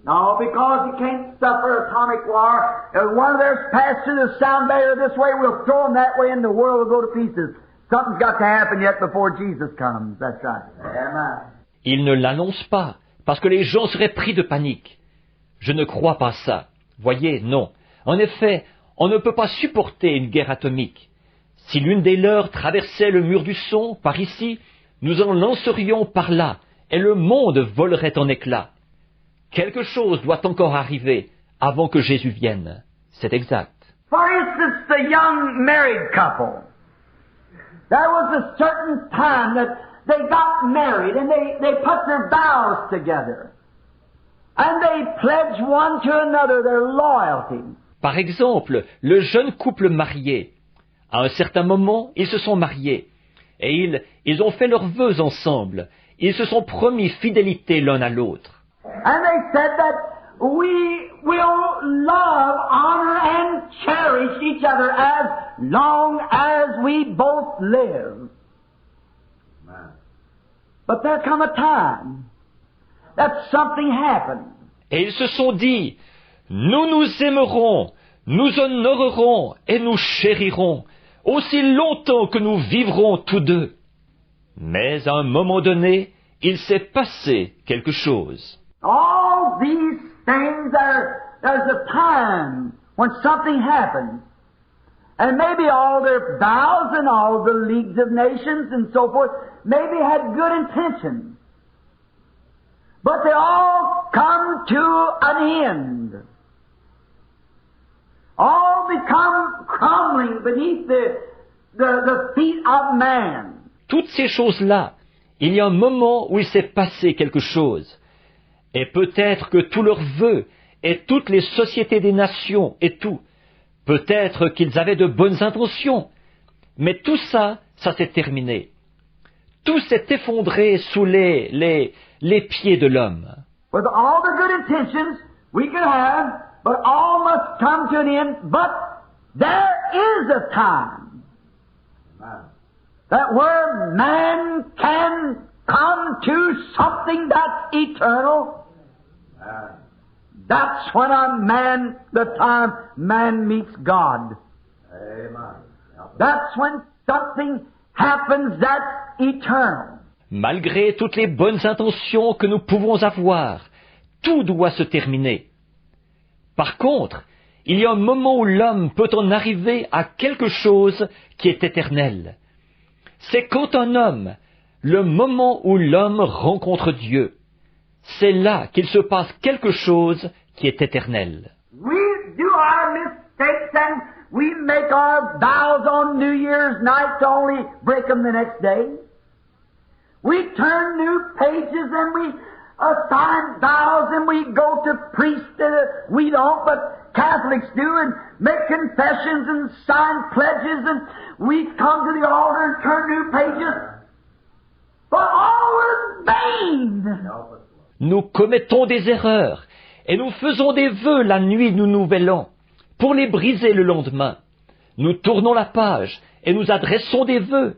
No, because you can't suffer atomic war. If one of theirs passed through the sound barrier this way, we'll throw them that way and the world will go to pieces. Something's got to happen yet before Jesus comes. That's right. Amen. Il ne l'annonce pas, parce que les gens seraient pris de panique. Je ne crois pas ça. Voyez, non. En effet, on ne peut pas supporter une guerre atomique. Si l'une des leurs traversait le mur du son, par ici, nous en lancerions par là, et le monde volerait en éclats. Quelque chose doit encore arriver avant que Jésus vienne. C'est exact. For instance, the young married couple. There was a certain time that they got married and they put their vows together. And they pledged one to another their loyalty. Par exemple, le jeune couple marié. À un certain moment, ils se sont mariés. Et ils ont fait leurs vœux ensemble. Ils se sont promis fidélité l'un à l'autre. And they said that we will love, honor, and cherish each other as long as we both live. But there come a time that something happened. Et ils se sont dit, nous nous aimerons, nous honorerons et nous chérirons aussi longtemps que nous vivrons tous deux. Mais à un moment donné, il s'est passé quelque chose. All these things, there's a time when something happens. And maybe all their vows and all the leagues of nations and so forth maybe had good intentions. But they all come to an end. All become crumbling beneath the feet of man. Toutes ces choses-là, il y a un moment où il s'est passé quelque chose. Et peut-être que tous leurs vœux et toutes les sociétés des nations et tout, peut-être qu'ils avaient de bonnes intentions, mais tout ça, ça s'est terminé. Tout s'est effondré sous les pieds de l'homme. With all the good intentions we can have, but all must come to an end. But there is a time that where man can come to something that's eternal. That's when the time man meets God. Amen. That's when something happens that's eternal. Malgré toutes les bonnes intentions que nous pouvons avoir, tout doit se terminer. Par contre, il y a un moment où l'homme peut en arriver à quelque chose qui est éternel. C'est quand un homme, le moment où l'homme rencontre Dieu, c'est là qu'il se passe quelque chose qui est éternel. We do our mistakes and we make our vows on New Year's night to only break them the next day. We turn new pages and we assign vows and we go to priests. We don't, but Catholics do, and make confessions and sign pledges, and we come to the altar and turn new pages. But all is vain. Nous commettons des erreurs et nous faisons des vœux la nuit du Nouvel An pour les briser le lendemain. Nous tournons la page et nous adressons des vœux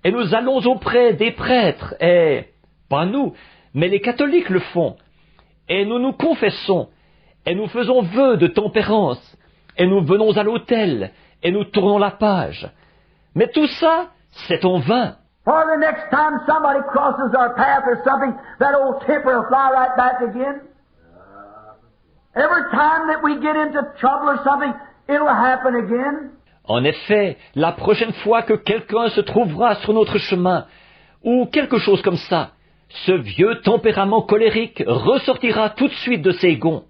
et nous allons auprès des prêtres et, pas nous, mais les catholiques le font. Et nous nous confessons et nous faisons vœu de tempérance et nous venons à l'autel et nous tournons la page. Mais tout ça, c'est en vain. For the next time somebody crosses our path or something, that old temper will fly right back again. Every time that we get into trouble or something, it'll happen again. En effet, la prochaine fois que quelqu'un se trouvera sur notre chemin, ou quelque chose comme ça, ce vieux tempérament colérique ressortira tout de suite de ses gonds.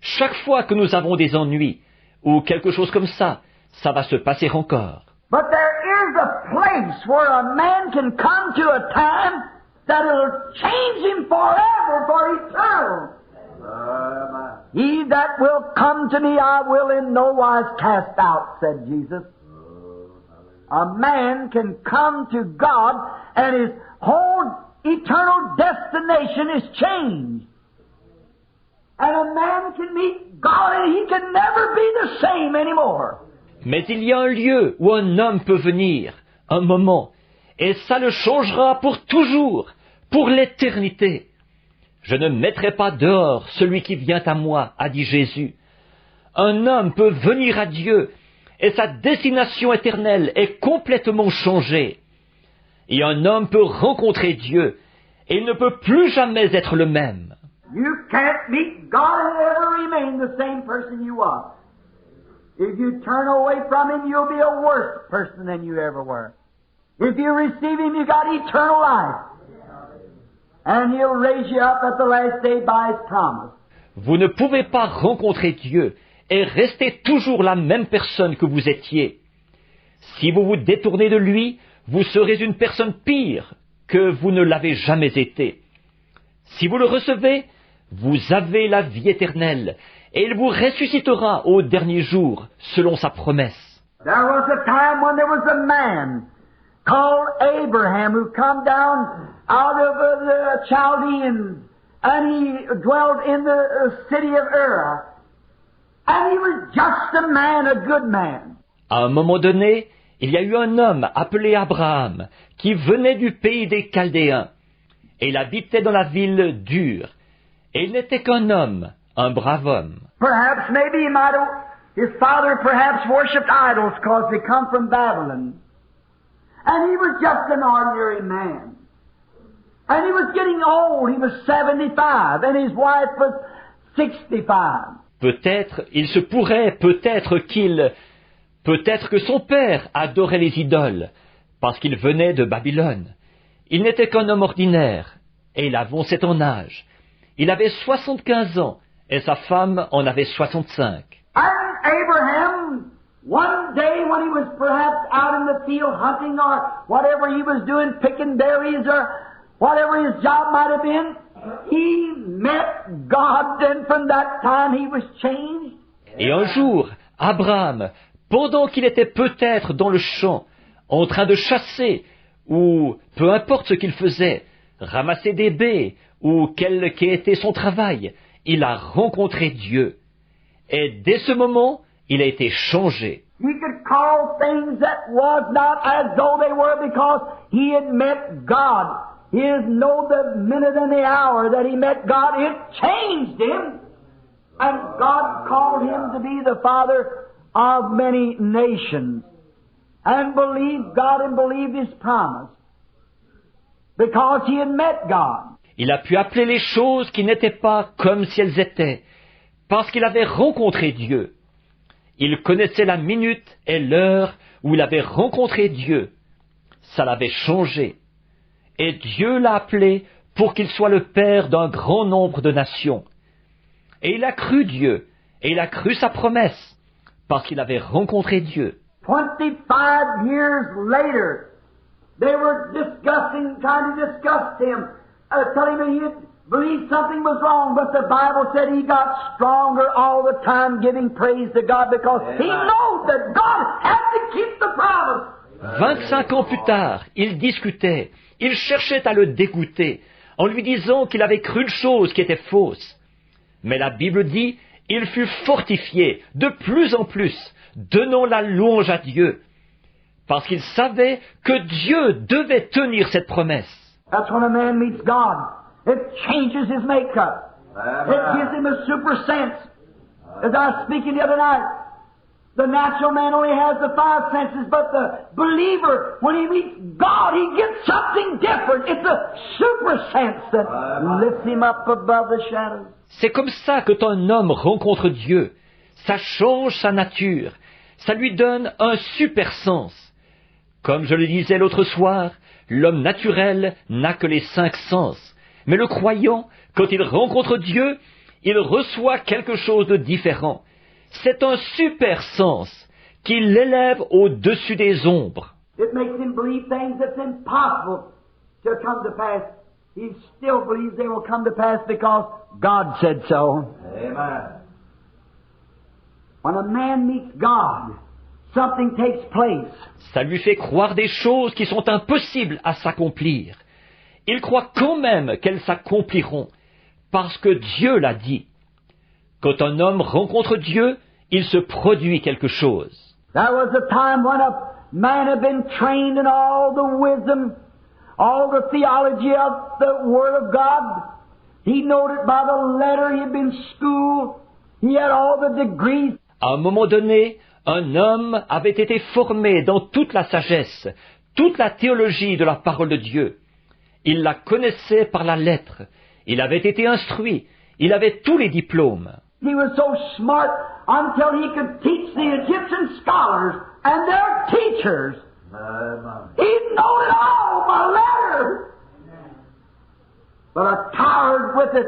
Chaque fois que nous avons des ennuis, ou quelque chose comme ça va se passer encore. But there is a place where a man can come to a time that will change him forever, for eternal. He that will come to me, I will in no wise cast out, said Jesus. A man can come to God and his whole eternal destination is changed. And a man can meet God and he can never be the same anymore. Mais il y a un lieu où un homme peut venir, un moment, et ça le changera pour toujours, pour l'éternité. Je ne mettrai pas dehors celui qui vient à moi, a dit Jésus. Un homme peut venir à Dieu, et sa destination éternelle est complètement changée. Et un homme peut rencontrer Dieu, et il ne peut plus jamais être le même. You can't meet God and ever remain the same person you are. If you turn away from Him, you'll be a worse person than you ever were. If you receive Him, you got eternal life. And He'll raise you up at the last day by His promise. Vous ne pouvez pas rencontrer Dieu et rester toujours la même personne que vous étiez. Si vous vous détournez de lui, vous serez une personne pire que vous ne l'avez jamais été. Si vous le recevez, vous avez la vie éternelle, et il vous ressuscitera au dernier jour, selon sa promesse. There was a time when there was a man called Abraham who come down out of the Chaldeans, and he dwelt in the city of Ur. And he was just a man, a good man. À un moment donné, il y a eu un homme appelé Abraham, qui venait du pays des Chaldéens, et il habitait dans la ville d'Ur. Et il n'était qu'un homme, un brave homme. Perhaps, maybe he might have, his father perhaps worshipped idols because they come from Babylon. And he was just an ordinary man. And he was getting old, he was 75, and his wife was 65. Peut-être que son père adorait les idoles, parce qu'il venait de Babylone. Il n'était qu'un homme ordinaire, et il avançait en âge. Il avait 75 ans, et sa femme en avait 65. And Abraham, one day when he was perhaps out in the field hunting or whatever he was doing, picking berries or whatever his job might have been, he met God, and from that time he was changed. Et un jour, Abraham, pendant qu'il était peut-être dans le champ, en train de chasser, ou peu importe ce qu'il faisait, ramasser des baies, ou quel qu'était son travail, il a rencontré Dieu. Et dès ce moment, il a été changé. He could call things that was not as though they were because he had met God. He didn't know the minute and the hour that he met God. It changed him. And God called him to be the father of many nations. And believed God and believed his promise. Because he had met God. Il a pu appeler les choses qui n'étaient pas comme si elles étaient, parce qu'il avait rencontré Dieu. Il connaissait la minute et l'heure où il avait rencontré Dieu. Ça l'avait changé. Et Dieu l'a appelé pour qu'il soit le père d'un grand nombre de nations. Et il a cru Dieu, et il a cru sa promesse, parce qu'il avait rencontré Dieu. 25 years later, they were trying to discuss him, telling him he believed something was wrong, but the Bible said he got stronger all the time, giving praise to God, because he knows that God had to keep the promise. 25 ans plus tard, ils discutaient, ils cherchaient à le dégoûter, en lui disant qu'il avait cru une chose qui était fausse. Mais la Bible dit, il fut fortifié de plus en plus, donnant la louange à Dieu, parce qu'il savait que Dieu devait tenir cette promesse. That's when a man meets God. It changes his makeup. It gives him a super sense. As I was speaking the other night, the natural man only has the 5 senses, but the believer, when he meets God, he gets something different. It's a super sense that lifts him up above the shadows. C'est comme ça que quand un homme rencontre Dieu, ça change sa nature, ça lui donne un super sens. Comme je le disais l'autre soir, l'homme naturel n'a que les 5 sens, mais le croyant, quand il rencontre Dieu, il reçoit quelque chose de différent. C'est un super sens qui l'élève au-dessus des ombres. It makes him believe things that's impossible to come to pass. He still believes they will come to pass because God said so. Amen. When a man meets God, something takes place. Ça lui fait croire des choses qui sont impossibles à s'accomplir. Il croit quand même qu'elles s'accompliront, parce que Dieu l'a dit. Quand un homme rencontre Dieu, il se produit quelque chose. There was a time when a man had been trained in all the wisdom, all the theology of the Word of God. He knew it by the letter. He had been schooled. He had all the degrees. À un moment donné, un homme avait été formé dans toute la sagesse, toute la théologie de la parole de Dieu. Il la connaissait par la lettre. Il avait été instruit. Il avait tous les diplômes. He was so smart until he could teach the Egyptian scholars and their teachers. He knew it all by letter. But a coward with it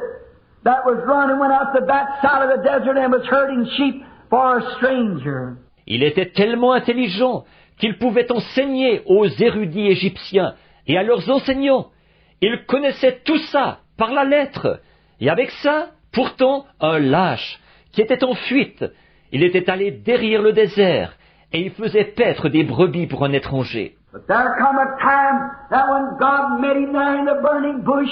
that was running went out the backside of the desert and was herding sheep for a stranger. Il était tellement intelligent qu'il pouvait enseigner aux érudits égyptiens et à leurs enseignants. Ils connaissaient tout ça par la lettre. Et avec ça, pourtant, un lâche qui était en fuite. Il était allé derrière le désert et il faisait paître des brebis pour un étranger. But there come a time that when God met him there in the burning bush,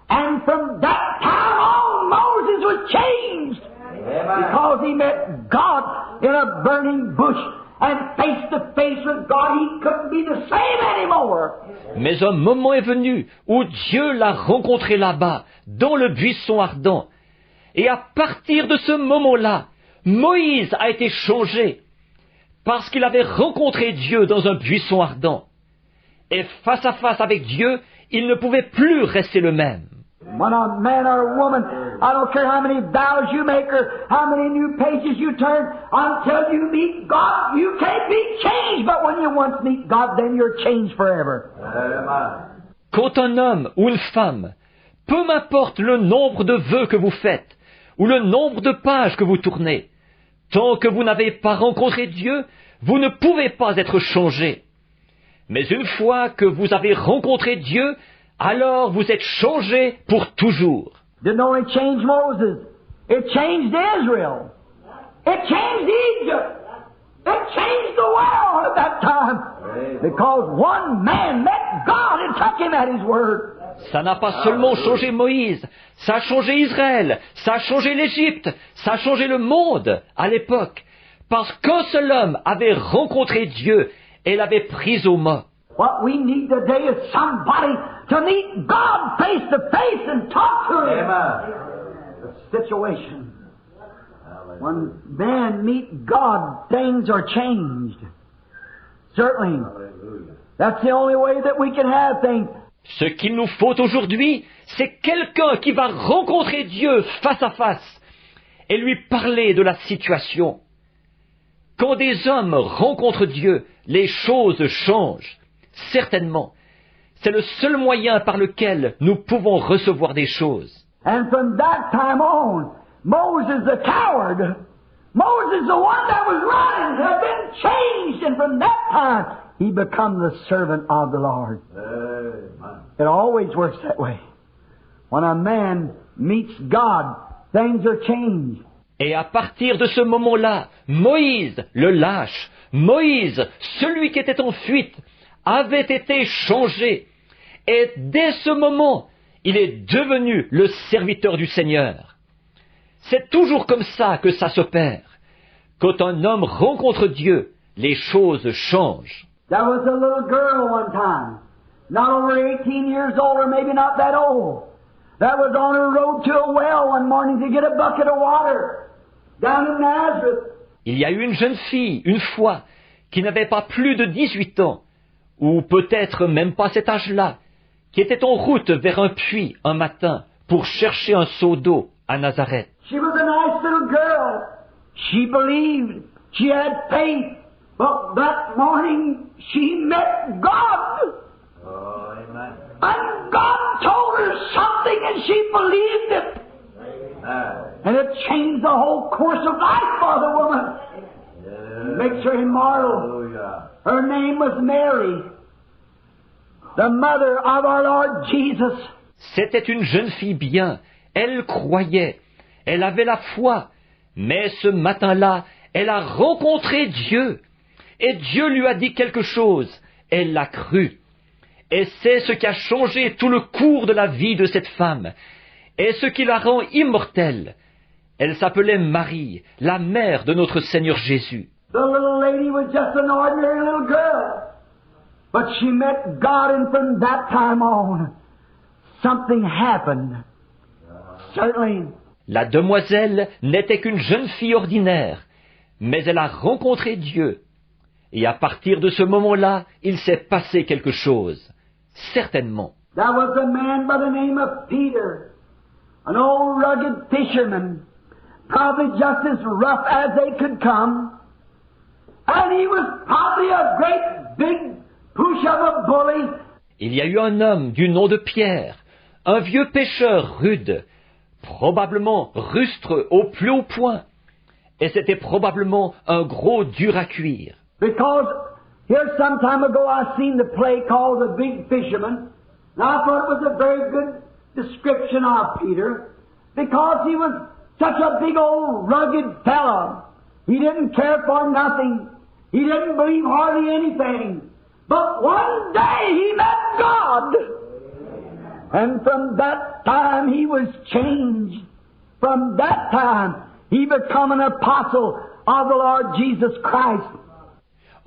and from that time on, Moses was changed. Because he met God in a burning bush, and face to face with God, he couldn't be the same anymore. Mais un moment est venu où Dieu l'a rencontré là-bas, dans le buisson ardent. Et à partir de ce moment-là, Moïse a été changé, parce qu'il avait rencontré Dieu dans un buisson ardent. Et face à face avec Dieu, il ne pouvait plus rester le même. When a man or a woman, I don't care how many vows you make or how many new pages you turn, until you meet God, you can't be changed. But when you once meet God, then you're changed forever. Quand un homme ou une femme, peu m'importe le nombre de vœux que vous faites, ou le nombre de pages que vous tournez, tant que vous n'avez pas rencontré Dieu, vous ne pouvez pas être changé. Mais une fois que vous avez rencontré Dieu, alors vous êtes changé pour toujours. Didn't only change Moses, it changed Israel. It changed Egypt. It changed the world at that time. Because one man met God and took him at his word. Ça n'a pas seulement changé Moïse, ça a changé Israël, ça a changé l'Égypte, ça a changé le monde à l'époque. Parce qu'un seul homme avait rencontré Dieu et l'avait pris au mot. What we need today is somebody to meet God face to face and talk to Him. The situation. When men meet God, things are changed. Certainly. That's the only way that we can have things. Ce qu'il nous faut aujourd'hui, c'est quelqu'un qui va rencontrer Dieu face à face et lui parler de la situation. Quand des hommes rencontrent Dieu, les choses changent. Certainement. C'est le seul moyen par lequel nous pouvons recevoir des choses. And from that time on, Moses the coward, Moses the one that was running, had been changed, and from that time he become the servant of the Lord. It always works that way. When a man meets God, things are changed. Et à partir de ce moment-là, Moïse, le lâche, Moïse, celui qui était en fuite, avait été changé. Et dès ce moment, il est devenu le serviteur du Seigneur. C'est toujours comme ça que ça s'opère. Quand un homme rencontre Dieu, les choses changent. There was a little girl one time, not over 18 years old, or maybe not that old, that was on her road to a well one morning to get a bucket of water down in Nazareth. Il y a eu une jeune fille, une fois, qui n'avait pas plus de 18 ans, ou peut-être même pas cet âge-là, qui était en route vers un puits un matin pour chercher un seau d'eau à Nazareth. She was a nice little girl. She believed. She had faith. But that morning she met God. Oh, amen. And God told her something and she believed it. And it changed the whole course of life for the woman. Makes her immortal. Hallelujah. Her name was Mary, the mother of our Lord Jesus. C'était une jeune fille bien, elle croyait, elle avait la foi, mais ce matin-là, elle a rencontré Dieu, et Dieu lui a dit quelque chose, elle l'a cru. Et c'est ce qui a changé tout le cours de la vie de cette femme, et ce qui la rend immortelle. Elle s'appelait Marie, la mère de notre Seigneur Jésus. The little lady was just an ordinary little girl. But she met God, and from that time on, something happened. Certainly. La demoiselle n'était qu'une jeune fille ordinaire, mais elle a rencontré Dieu. Et à partir de ce moment-là, il s'est passé quelque chose. Certainement. There was a man by the name of Peter, an old rugged fisherman, probably just as rough as they could come. And he was probably a great big push of a bully. Il y a eu un homme du nom de Pierre, un vieux pêcheur rude, probablement rustre au plus haut point, et c'était probablement un gros dur à cuire. Because Here some time ago I seen the play called The Big Fisherman, and I thought it was a very good description of Peter, because he was such a big old rugged fellow. He didn't care for nothing. He didn't believe hardly anything. But one day he met God. And from that time he was changed. From that time he became an apostle of the Lord Jesus Christ.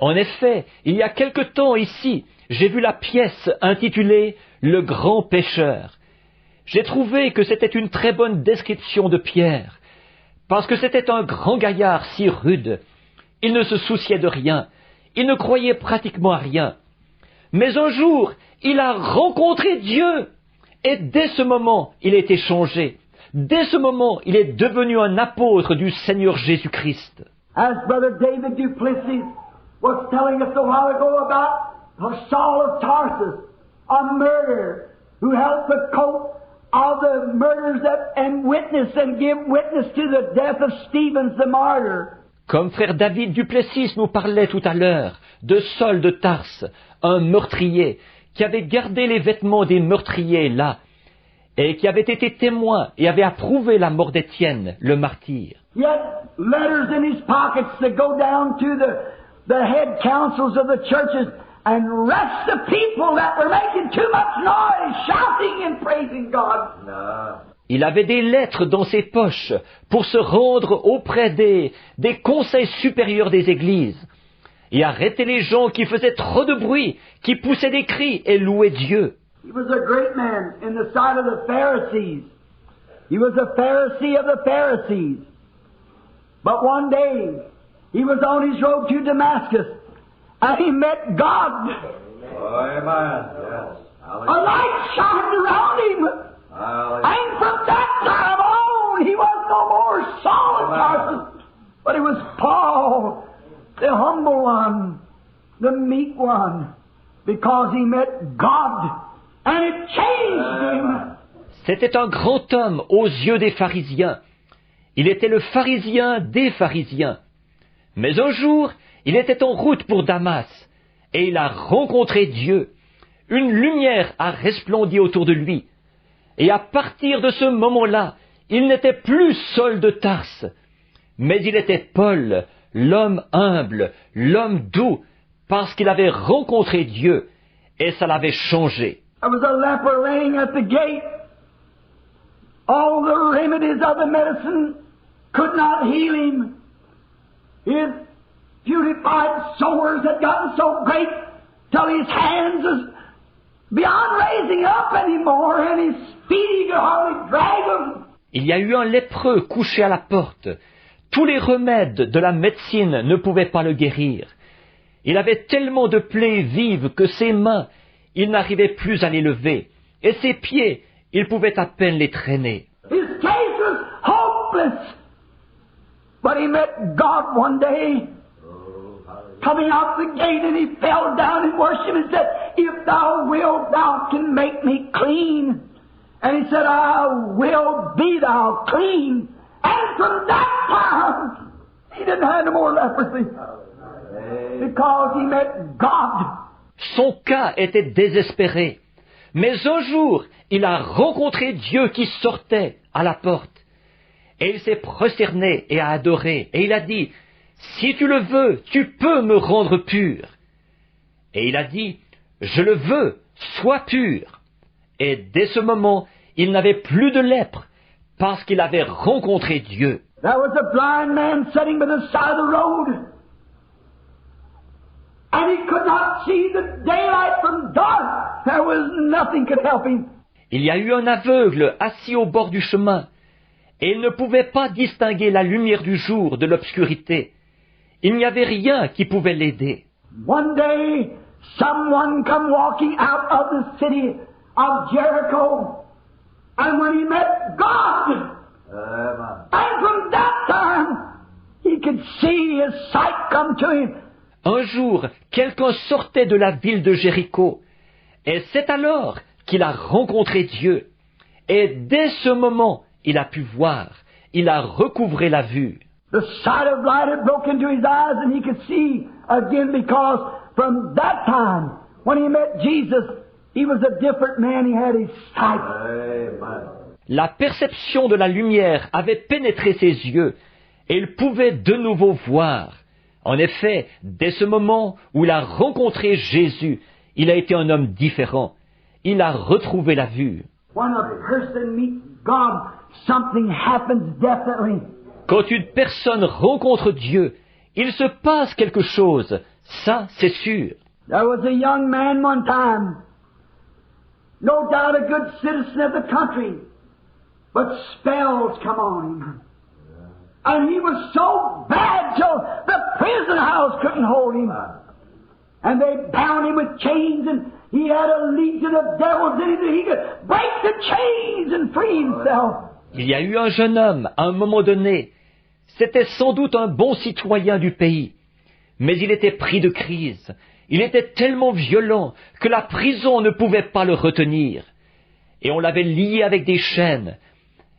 En effet, il y a quelque temps ici, j'ai vu la pièce intitulée « Le grand pêcheur ». J'ai trouvé que c'était une très bonne description de Pierre, parce que c'était un grand gaillard si rude. Il ne se souciait de rien, il ne croyait pratiquement à rien. Mais un jour, il a rencontré Dieu, et dès ce moment, il a été changé. Dès ce moment, il est devenu un apôtre du Seigneur Jésus-Christ. As Brother David Duplessis was telling us a while ago about Saul of Tarsus, a murderer who held the coat of the murders and witness and give witness to the death of Stephen the martyr. Comme frère David Duplessis nous parlait tout à l'heure de Saul de Tarse, un meurtrier qui avait gardé les vêtements des meurtriers là, et qui avait été témoin et avait approuvé la mort d'Étienne, le martyr. He had letters in his pockets to go down to the head councils of the churches and arrest the people that were making too much noise, shouting and praising God. No. Il avait des lettres dans ses poches pour se rendre auprès des conseils supérieurs des églises et arrêter les gens qui faisaient trop de bruit, qui poussaient des cris et louaient Dieu. He was a great man in the sight of the Pharisees. He was a Pharisee of the Pharisees. But one day, he was on his road to Damascus, and he met God. Oh, amen. Yes. A light shined around him. Hallelujah. And from that time on, he was no more Saul of Tarsus, but he was Paul, the humble one, the meek one, because he met God, and it changed him. C'était un grand homme aux yeux des pharisiens. Il était le pharisien des pharisiens. Mais un jour, il était en route pour Damas, et il a rencontré Dieu. Une lumière a resplendi autour de lui. Et à partir de ce moment-là, il n'était plus Saul de Tarse, mais il était Paul, l'homme humble, l'homme doux, parce qu'il avait rencontré Dieu, et ça l'avait changé. There was a leper laying at the gate. All the remedies of the medicine could not heal him. His beautified sores had gotten so great till his hands was beyond raising up anymore, and his feet he could hardly drag them. Il y a eu un lépreux couché à la porte. Tous les remèdes de la médecine ne pouvaient pas le guérir. Il avait tellement de plaies vives que ses mains, il n'arrivait plus à les lever, et ses pieds, il pouvait à peine les traîner. His case was hopeless. But he met God one day, coming out the gate, and he fell down and worshipped and said, "If thou wilt, thou can make me clean." And he said, "I will be thou clean." And from that time, he didn't have no more leprosy, because he met God. Son cas était désespéré. Mais un jour, il a rencontré Dieu qui sortait à la porte. Et il s'est prosterné et a adoré. Et il a dit, « Si tu le veux, tu peux me rendre pur. » Et il a dit, « Je le veux, sois pur. » Et dès ce moment, il n'avait plus de lèpre, parce qu'il avait rencontré Dieu. There was a blind man sitting by the side of the road, and he could not see the daylight from dark. There was nothing could help him. Il y a eu un aveugle assis au bord du chemin, et il ne pouvait pas distinguer la lumière du jour de l'obscurité. Il n'y avait rien qui pouvait l'aider. One day, someone come walking out of the city of Jericho, and when he met God, and from that time, he could see his sight come to him. Un jour, quelqu'un sortait de la ville de Jéricho, et c'est alors qu'il a rencontré Dieu. Et dès ce moment, il a pu voir, il a recouvré la vue. The sight of light had broken into his eyes and he could see again, because from that time, when he met Jesus, he was a different man. He had his sight. Amen. La perception de la lumière avait pénétré ses yeux, et il pouvait de nouveau voir. En effet, dès ce moment où il a rencontré Jésus, il a été un homme différent. Il a retrouvé la vue. When a person meets God, something happens definitely. Quand une personne rencontre Dieu, il se passe quelque chose, ça c'est sûr. There was a young man one time, no doubt a good citizen of the country, but spells come on him. And he was so bad till the prison house couldn't hold him. And they bound him with chains, and he had a legion of devils in him that he could break the chains and free himself. Il y a eu un jeune homme, à un moment donné. C'était sans doute un bon citoyen du pays. Mais il était pris de crise. Il était tellement violent que la prison ne pouvait pas le retenir. Et on l'avait lié avec des chaînes.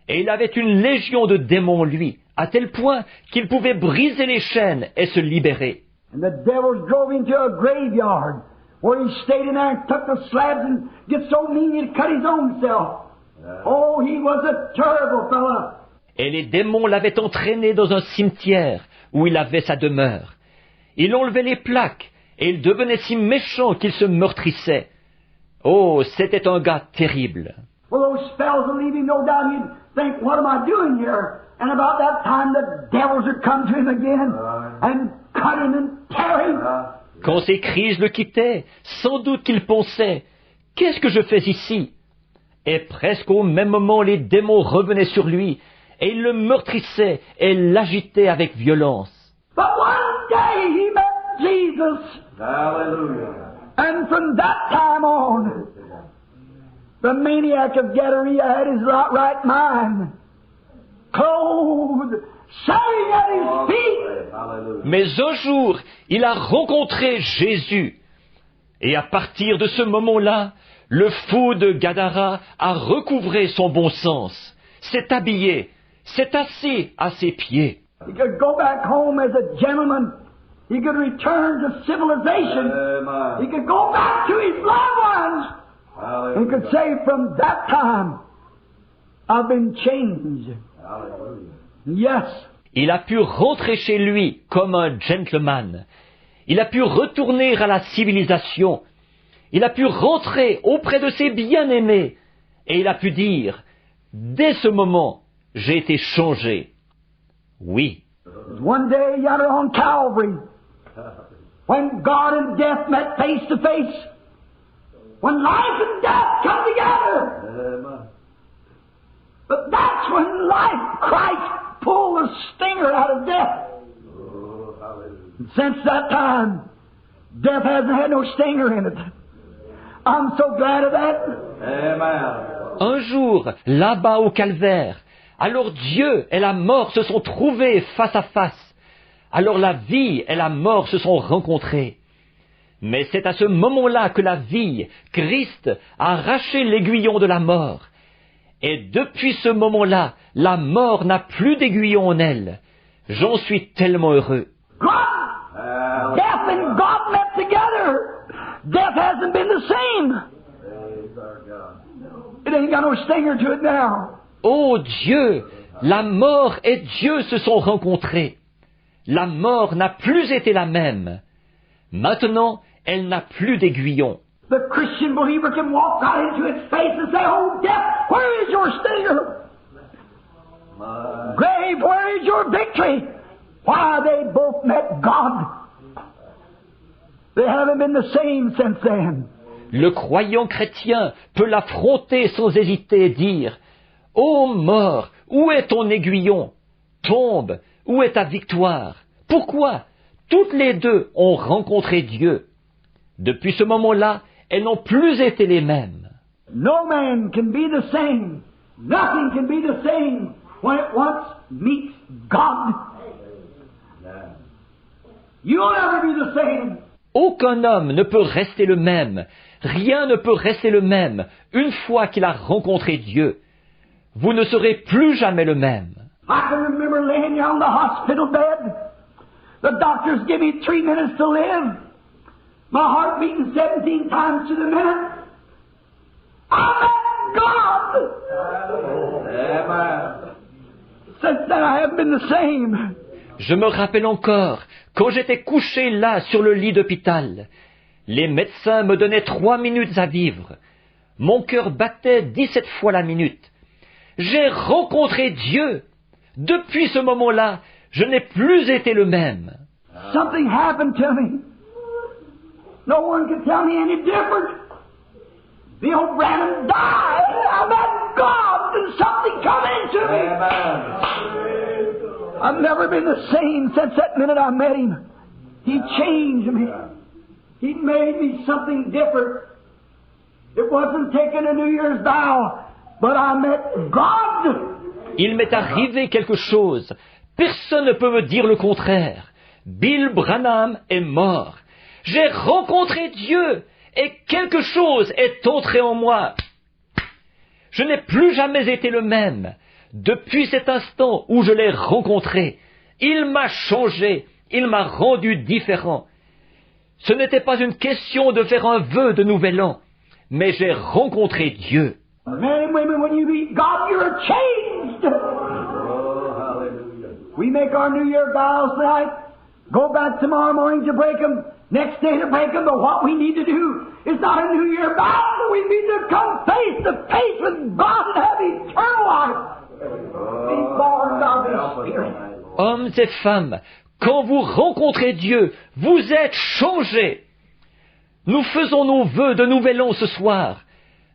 Et il avait une légion de démons, lui, à tel point qu'il pouvait briser les chaînes et se libérer. And the devils drove him to a graveyard, where he stayed in there and took the slabs and get so mean he'd cut his own self. Oh, he was a terrible fellow. Et les démons l'avaient entraîné dans un cimetière où il avait sa demeure. Il enlevait les plaques et il devenait si méchant qu'il se meurtrissait. Oh, c'était un gars terrible. Well, those spells would leave him, no doubt he'd think, what am I doing here? And about that time the devils would come to him again and cut him and tear him. Quand ces crises le quittaient, sans doute qu'il pensait, qu'est-ce que je fais ici? Et presque au même moment, les démons revenaient sur lui, et ils le meurtrissaient et l'agitaient avec violence. But one day he met Jesus, Hallelujah. and from that time on, the maniac of Gadara had his right mind, clothed, shining at his feet. Hallelujah. Mais un jour, il a rencontré Jésus. Et à partir de ce moment-là, le fou de Gadara a recouvré son bon sens, s'est habillé, s'est assis à ses pieds. He could go back home as a gentleman. He could return to civilization. He Amen. could go back to his loved ones. And could say, from that time, I've been changed. Hallelujah. Yes. Il a pu rentrer chez lui comme un gentleman. Il a pu retourner à la civilisation. Il a pu rentrer auprès de ses bien-aimés. Et il a pu dire, dès ce moment, j'ai été changé. Oui. One day yonder on Calvary, when God and death met face to face, when life and death come together, Amen. but that's when life, Christ, pulled the stinger out of death. Oh, hallelujah. And since that time, death hasn't had no stinger in it. I'm so glad of that. Amen. Un jour, là-bas au calvaire, alors Dieu et la mort se sont trouvés face à face. Alors la vie et la mort se sont rencontrées. Mais c'est à ce moment-là que la vie, Christ, a arraché l'aiguillon de la mort. Et depuis ce moment-là, la mort n'a plus d'aiguillon en elle. J'en suis tellement heureux. God, death and God met together. Death hasn't been the same. Praise our God. It ain't got no stinger to it now. Ô Dieu, la mort et Dieu se sont rencontrés. La mort n'a plus été la même. Maintenant, elle n'a plus d'aiguillon. The Christian believer can walk right into its face and say, oh, death, where is your stinger? My. Grave, where is your victory? Why, they both met God. They haven't been the same since then. Le croyant chrétien peut l'affronter sans hésiter et dire « Ô mort, où est ton aiguillon? Tombe, où est ta victoire? Pourquoi? Toutes les deux ont rencontré Dieu. » Depuis ce moment-là, elles n'ont plus été les mêmes. No man can be the same. Nothing can be the same when it once meets God. You'll never be the same. Aucun homme ne peut rester le même. Rien ne peut rester le même une fois qu'il a rencontré Dieu. Vous ne serez plus jamais le même. I can remember laying there on the hospital bed. The doctors give me 3 minutes to live. My heart beating 17 times to the minute. I met God. Amen. Since then I haven't been the same. Je me rappelle encore, quand j'étais couché là sur le lit d'hôpital, les médecins me donnaient 3 minutes à vivre. Mon cœur battait 17 fois la minute. J'ai rencontré Dieu. Depuis ce moment-là, je n'ai plus été le même. Something happened to me. No one could tell me any different. The old Branham died. I met God and something come into me. Amen. I've never been the same since that minute I met him. He changed me. He made me something different. It wasn't taking a New Year's vow, but I met God. Il m'est arrivé quelque chose. Personne ne peut me dire le contraire. Bill Branham est mort. J'ai rencontré Dieu et quelque chose est entré en moi. Je n'ai plus jamais été le même. Depuis cet instant où je l'ai rencontré, il m'a changé, il m'a rendu différent. Ce n'était pas une question de faire un vœu de nouvel an, mais j'ai rencontré Dieu. Men and women, when you meet God, you're changed. Oh, hallelujah. We make our New Year vows tonight, go back tomorrow morning to break them, next day to break them, but what we need to do is not a New Year vow, we need to come face to face with God and have eternal life. Be born of His Spirit. Hommes et femmes, quand vous rencontrez Dieu, vous êtes changés. Nous faisons nos vœux de nouvel an ce soir.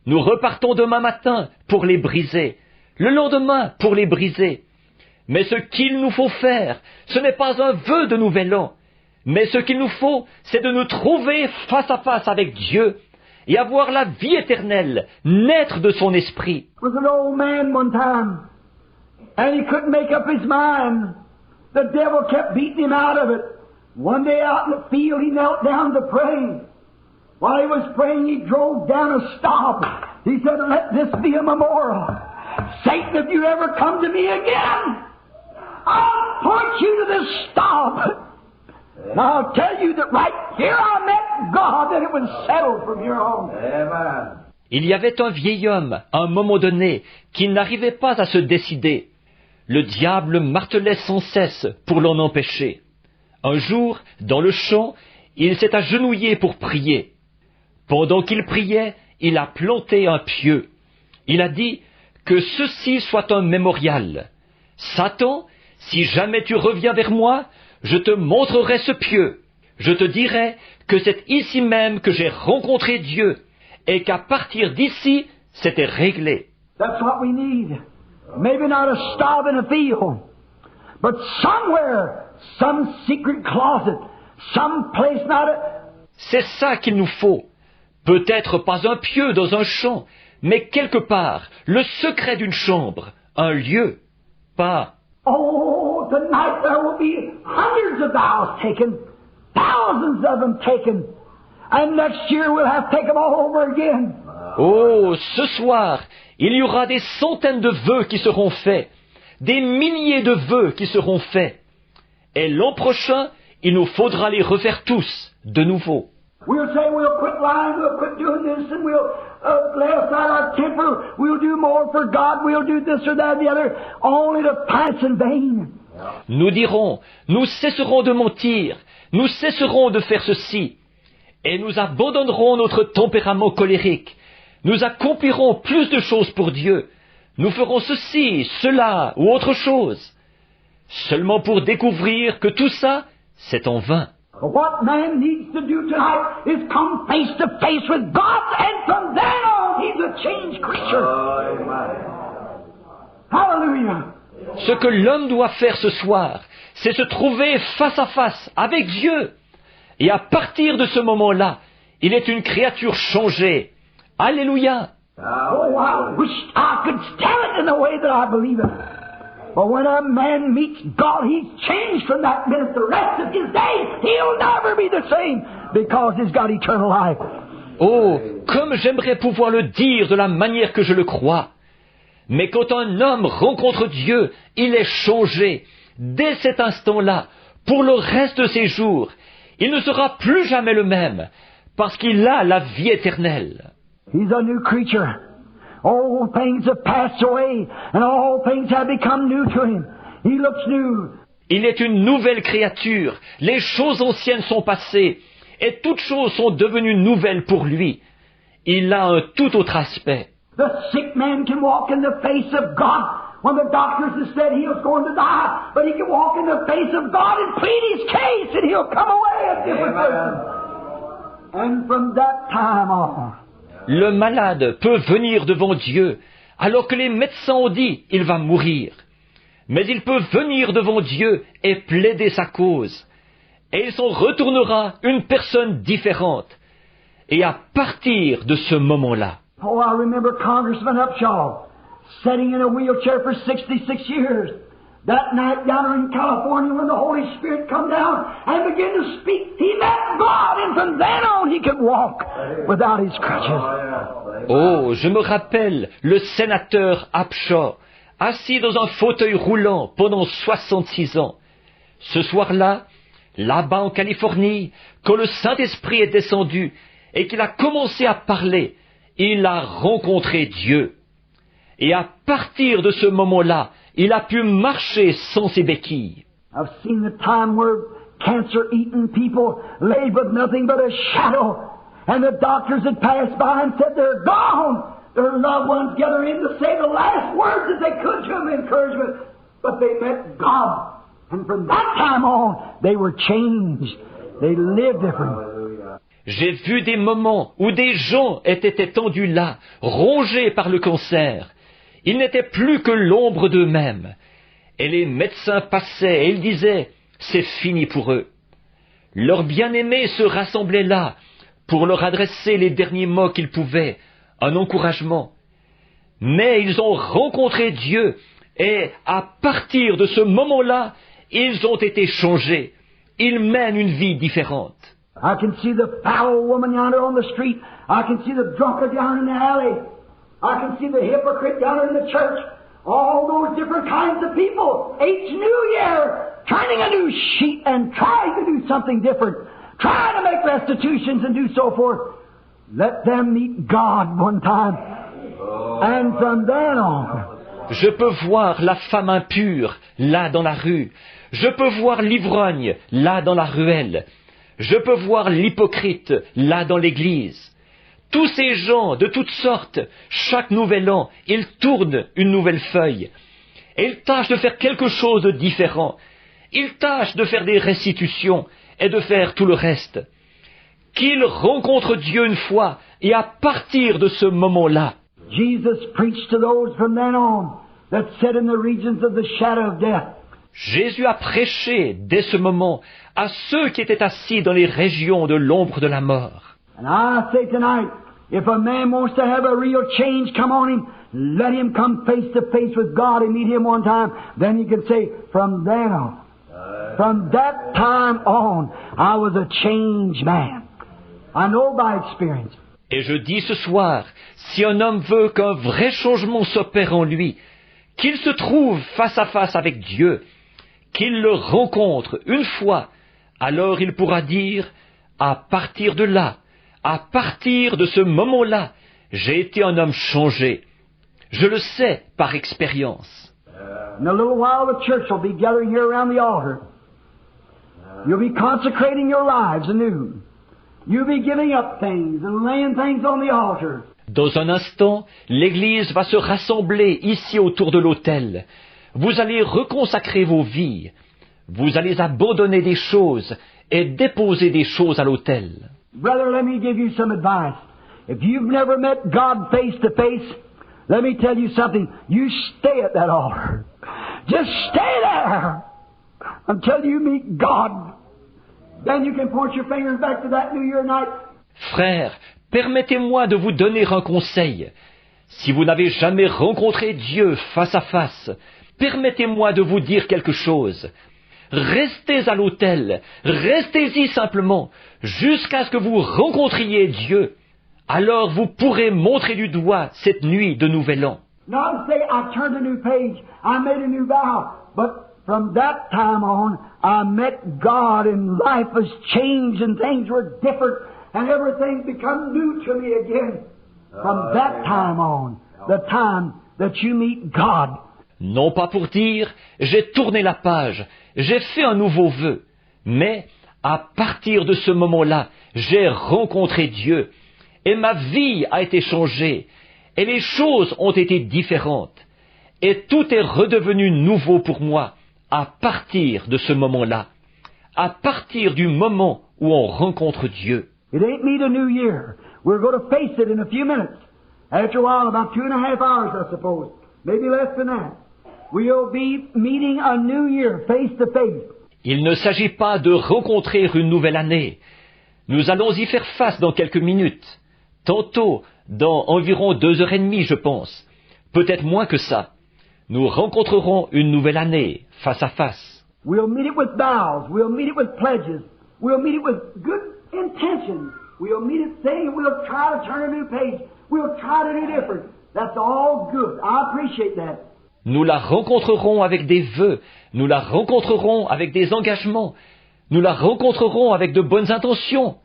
Nous repartons demain matin pour les briser, le lendemain pour les briser. Mais ce qu'il nous faut faire, ce n'est pas un vœu de nouvel an, mais ce qu'il nous faut, c'est de nous trouver face à face avec Dieu et avoir la vie éternelle, naître de son esprit. Was an old man one time, and he couldn't make up his mind. The devil kept beating him out of it. One day out in the field, he knelt down to pray. While he was praying, he drove down a stop. He said, "Let this be a memorial. Satan, if you ever come to me again, I'll point you to this stop. And I'll tell you that right here I met God, and it was settled from here on." Amen. Il y avait un vieil homme, à un moment donné, qui n'arrivait pas à se décider. Le diable martelait sans cesse pour l'en empêcher. Un jour, dans le champ, il s'est agenouillé pour prier. Pendant qu'il priait, il a planté un pieu. Il a dit que ceci soit un mémorial. Satan, si jamais tu reviens vers moi, je te montrerai ce pieu. Je te dirai que c'est ici même que j'ai rencontré Dieu et qu'à partir d'ici, c'était réglé. That's what we need. Maybe not a stop in a field, but somewhere, some secret closet, some place not a... C'est ça qu'il nous faut. Peut-être pas un pieu dans un champ, mais quelque part, le secret d'une chambre, un lieu, pas... Oh, tonight there will be hundreds of vows taken, thousands of them taken, and next year we'll have to take them all over again. Oh, ce soir, il y aura des centaines de vœux qui seront faits, des milliers de vœux qui seront faits. Et l'an prochain, il nous faudra les refaire tous, de nouveau. We'll say we'll quit lying, we'll quit doing this, and we'll lay aside our temper, we'll do more for God, we'll do this or that or the other, only to pass in vain. Nous dirons, nous cesserons de mentir, nous cesserons de faire ceci, et nous abandonnerons notre tempérament colérique. Nous accomplirons plus de choses pour Dieu. Nous ferons ceci, cela ou autre chose. Seulement pour découvrir que tout ça, c'est en vain. What man needs to do tonight is come face to face with God, and from then on, he's a changed creature. Hallelujah. Ce que l'homme doit faire ce soir, c'est se trouver face à face avec Dieu. Et à partir de ce moment-là, il est une créature changée. Alléluia. Oh, I wish I could tell it in the way that I believe it. But when a man meets God, he's changed from that minute the rest of his days. He'll never be the same because he's got eternal life. Oh, comme j'aimerais pouvoir le dire de la manière que je le crois. Mais quand un homme rencontre Dieu, il est changé. Dès cet instant-là, pour le reste de ses jours, il ne sera plus jamais le même, parce qu'il a la vie éternelle. He's a new creature. All things have passed away, and all things have become new to him. He looks new. Il est une nouvelle créature. Les choses anciennes sont passées, et toutes choses sont devenues nouvelles pour lui. Il a un tout autre aspect. The sick man can walk in the face of God when the doctors have said he was going to die, but he can walk in the face of God and plead his case, and he'll come away a different person. And from that time on, Le malade peut venir devant Dieu, alors que les médecins ont dit « il va mourir ». Mais il peut venir devant Dieu et plaider sa cause. Et il s'en retournera une personne différente. Et à partir de ce moment-là, oh, I remember Congressman Upshaw sitting in a wheelchair for 66 years. That night down there in California when the Holy Spirit come down and began to speak, he met God, and from then on he could walk without his crutches. oh, je me rappelle le sénateur Upshaw, assis dans un fauteuil roulant pendant 66 ans. Ce soir-là, là-bas en Californie, quand le Saint-Esprit est descendu et qu'il a commencé à parler, il a rencontré Dieu. Et à partir de ce moment-là, il a pu marcher sans ses béquilles. I've seen the time where cancer-eaten people lay with nothing but a shadow, and the doctors had passed by and said they're gone. Their loved ones gathered in to say the last words that they could to them, encouragement. But they met God, and from that time on, they were changed. They lived different. J'ai vu des moments où des gens étaient étendus là, rongés par le cancer. Ils n'étaient plus que l'ombre d'eux-mêmes. Et les médecins passaient et ils disaient « c'est fini pour eux ». Leurs bien-aimés se rassemblaient là pour leur adresser les derniers mots qu'ils pouvaient, un encouragement. Mais ils ont rencontré Dieu et à partir de ce moment-là, ils ont été changés. Ils mènent une vie différente. I can see the foul woman yonder on the street. I can see the drunkard down in the alley. I can see the hypocrite down in the church. All those different kinds of people. Each new year, turning a new sheet and trying to do something different. Trying to make restitutions and do so forth. Let them meet God one time. And from then on. Je peux voir la femme impure, là dans la rue. Je peux voir l'ivrogne, là dans la ruelle. Je peux voir l'hypocrite, là dans l'église. Tous ces gens, de toutes sortes, chaque nouvel an, ils tournent une nouvelle feuille. Et ils tâchent de faire quelque chose de différent. Ils tâchent de faire des restitutions et de faire tout le reste. Qu'ils rencontrent Dieu une fois, et à partir de ce moment-là, Jesus preached to those from then on that sat in the regions of the shadow of death. Jésus a prêché dès ce moment à ceux qui étaient assis dans les régions de l'ombre de la mort. And I say tonight, if a man wants to have a real change come on him, let him come face to face with God and meet Him one time. Then he can say, from then on, from that time on, I was a changed man. I know by experience. Et je dis ce soir, si un homme veut qu'un vrai changement s'opère en lui, qu'il se trouve face à face avec Dieu, qu'il le rencontre une fois, alors il pourra dire, à partir de là, à partir de ce moment-là, j'ai été un homme changé. Je le sais par expérience. In a little while the church will be gathering here around the altar. You'll be consecrating your lives anew. You'll be giving up things and laying things on the altar. Dans un instant, l'Église va se rassembler ici autour de l'autel. Vous allez reconsacrer vos vies. Vous allez abandonner des choses et déposer des choses à l'autel. Brother, let me give you some advice. If you've never met God face to face, let me tell you something. You stay at that altar. Just stay there until you meet God. Then you can point your fingers back to that New Year night. Frère, permettez-moi de vous donner un conseil. Si vous n'avez jamais rencontré Dieu face à face, permettez-moi de vous dire quelque chose. Restez à l'autel, restez-y simplement, jusqu'à ce que vous rencontriez Dieu. Alors vous pourrez montrer du doigt cette nuit de Nouvel An. Not to say I turned a new page, I made a new vow, but from that time on, I met God and life was changed and things were different and everything become new to me again. From that time on, the time that you meet God. Non pas pour dire, j'ai tourné la page, j'ai fait un nouveau vœu, mais à partir de ce moment-là, j'ai rencontré Dieu, et ma vie a été changée, et les choses ont été différentes, et tout est redevenu nouveau pour moi à partir de ce moment-là, à partir du moment où on rencontre Dieu. It ain't me the new year. We're going to face it in a few minutes. After a while, about 2.5 hours, I suppose, maybe less than that. We'll be meeting a new year face to face. Il ne s'agit pas de rencontrer une nouvelle année. Nous allons y faire face dans quelques minutes. Tantôt, dans environ 2h30, je pense. Peut-être moins que ça. Nous rencontrerons une nouvelle année, face à face. We'll meet it with vows. We'll meet it with pledges. We'll meet it with good intentions. We'll meet it saying we'll try to turn a new page. We'll try to do different. That's all good. I appreciate that. Nous la rencontrerons avec des vœux, nous la rencontrerons avec des engagements, nous la rencontrerons avec de bonnes intentions,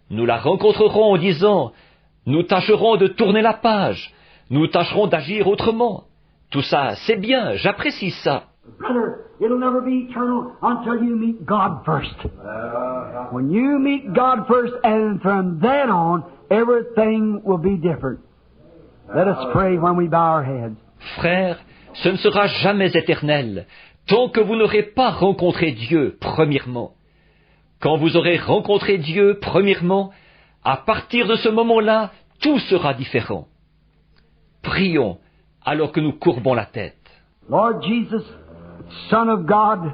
nous la rencontrerons en disant « Nous tâcherons de tourner la page, nous tâcherons d'agir autrement ». Tout ça, c'est bien, j'apprécie ça. Brother, it'll never be eternal until you meet God first. When you meet God first, and from then on, everything will be different. Let us pray when we bow our heads. Frères, ce ne sera jamais éternel, tant que vous n'aurez pas rencontré Dieu, premièrement. Quand vous aurez rencontré Dieu, premièrement, à partir de ce moment-là, tout sera différent. Prions, alors que nous courbons la tête. Lord Jesus, Son of God,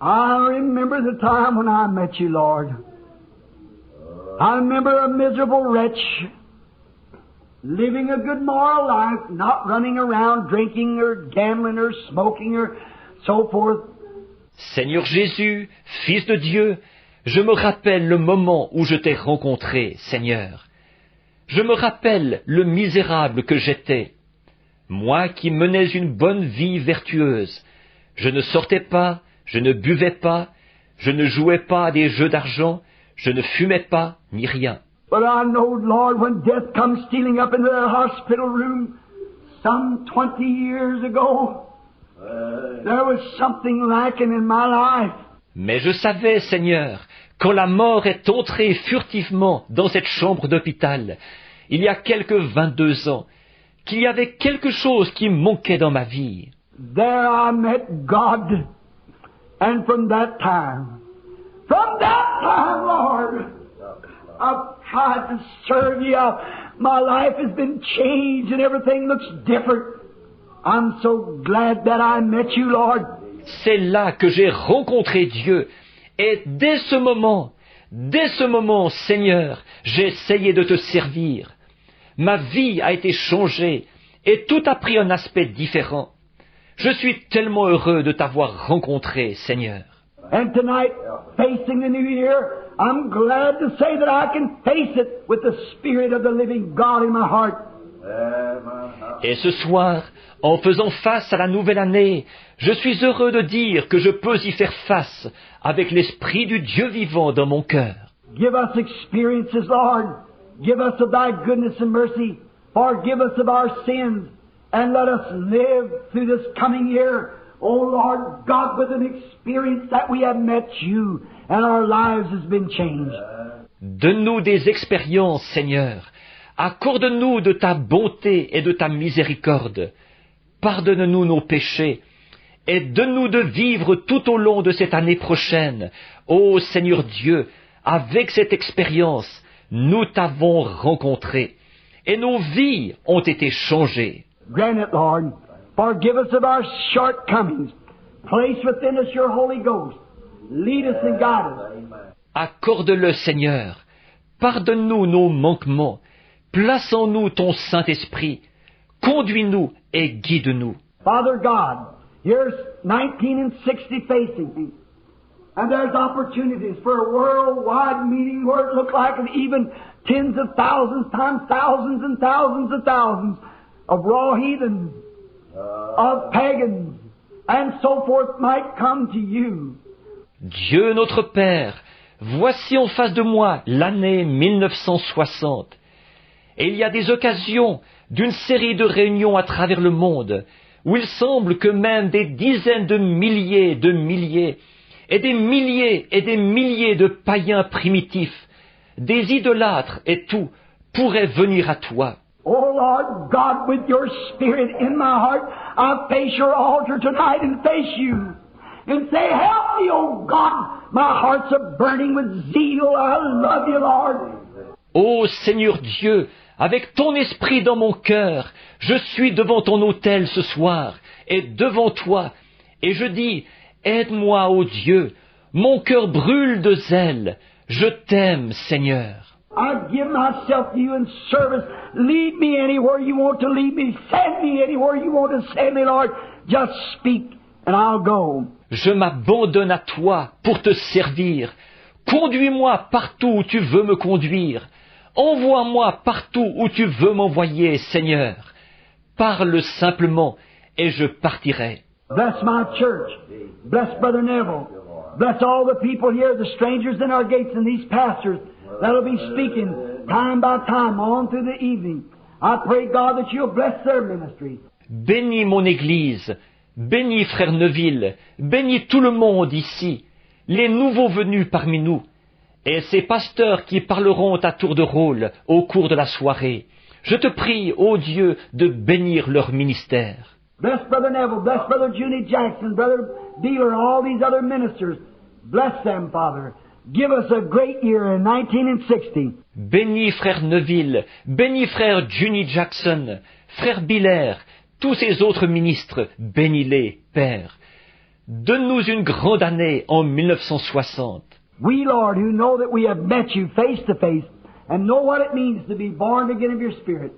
I remember the time when I met you, Lord. I remember a miserable wretch, living a good moral life, not running around drinking or gambling or smoking or so forth. Seigneur Jésus, Fils de Dieu, je me rappelle le moment où je t'ai rencontré, Seigneur. Je me rappelle le misérable que j'étais. Moi qui menais une bonne vie vertueuse. Je ne sortais pas, je ne buvais pas, je ne jouais pas à des jeux d'argent, je ne fumais pas, ni rien. But I know, Lord, when death comes stealing up into that hospital room some 20 years ago, there was something lacking in my life. Mais je savais, Seigneur, quand la mort est entrée furtivement dans cette chambre d'hôpital, il y a quelque 22 ans, qu'il y avait quelque chose qui manquait dans ma vie. There I met God, and from that time, Lord, I've tried to serve you. My life has been changed and everything looks different. I'm so glad that I met you, Lord. C'est là que j'ai rencontré Dieu. Et dès ce moment, Seigneur, j'ai essayé de te servir. Ma vie a été changée et tout a pris un aspect différent. Je suis tellement heureux de t'avoir rencontré, Seigneur. And tonight, facing the new year, I'm glad to say that I can face it with the Spirit of the living God in my heart. Et ce soir, en faisant face à la nouvelle année, je suis heureux de dire que je peux y faire face avec l'Esprit du Dieu vivant dans mon cœur. Give us experiences, Lord. Give us of thy goodness and mercy. Forgive us of our sins. And let us live through this coming year, oh Lord God, with an experience that we have met you and our lives has been changed. Donne-nous des expériences, Seigneur. Accorde-nous de ta bonté et de ta miséricorde. Pardonne-nous nos péchés. Et donne-nous de vivre tout au long de cette année prochaine. Ô Seigneur Dieu, avec cette expérience, nous t'avons rencontré. Et nos vies ont été changées. Grant it, Lord. Forgive us of our shortcomings. Place within us your Holy Ghost. Lead us and guide us. Accorde-le, Seigneur. Pardonne-nous nos manquements. Place en nous ton Saint-Esprit. Conduis-nous et guide-nous. Father God, here's 1960 facing me. And there's opportunities for a worldwide meeting where it looks like even tens of thousands times thousands and thousands of thousands of raw heathens, of pagans, and so forth might come to you. Dieu notre Père, voici en face de moi l'année 1960. Et il y a des occasions d'une série de réunions à travers le monde où il semble que même des dizaines de milliers et des milliers de païens primitifs, des idolâtres et tout, pourraient venir à toi. Oh Lord God, with your Spirit in my heart, I face your altar tonight and face you. And say, help me, oh God, my heart's a burning with zeal, I love you, Lord. Ô Seigneur Dieu, avec ton esprit dans mon cœur, je suis devant ton autel ce soir, et devant toi, et je dis, aide-moi, ô Dieu, mon cœur brûle de zèle, je t'aime, Seigneur. I give myself to you in service. Lead me anywhere you want to lead me. Send me anywhere you want to send me, Lord. Just speak and I'll go. Je m'abandonne à toi pour te servir. Conduis-moi partout où tu veux me conduire. Envoie-moi partout où tu veux m'envoyer, Seigneur. Parle simplement et je partirai. Bless my church. Bless Brother Neville. Bless all the people here, the strangers in our gates and these pastors that'll be speaking time by time on through the evening. I pray, God, that you'll bless their ministry. Bénis mon Église, bénis Frère Neville, bénis tout le monde ici, les nouveaux venus parmi nous, et ces pasteurs qui parleront à tour de rôle au cours de la soirée. Je te prie, ô Dieu, de bénir leur ministère. Bless Brother Neville, bless Brother Junie Jackson, Brother Dealer, all these other ministers. Bless them, Father. Give us a great year in 1960. Bénis Frère Neville, bénis Frère Junie Jackson, Frère Biller, tous ces autres ministres, bénis-les, Père. Donne-nous une grande année en 1960. We, Lord, who know that we have met you face to face and know what it means to be born again of your Spirit,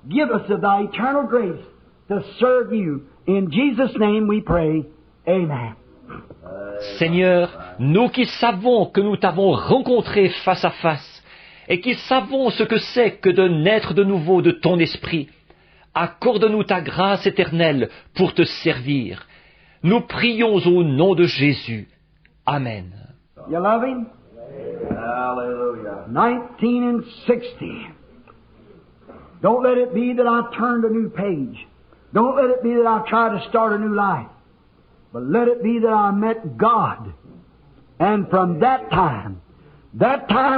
give us of thy eternal grace to serve you. In Jesus' name we pray. Amen. Seigneur, nous qui savons que nous t'avons rencontré face à face et qui savons ce que c'est que de naître de nouveau de ton esprit, accorde-nous ta grâce éternelle pour te servir. Nous prions au nom de Jésus. Amen. You love him? Hallelujah. 1960. Don't let it be that I turned a new page. Don't let it be that I try to start a new life. But let it be that I met God. And from that time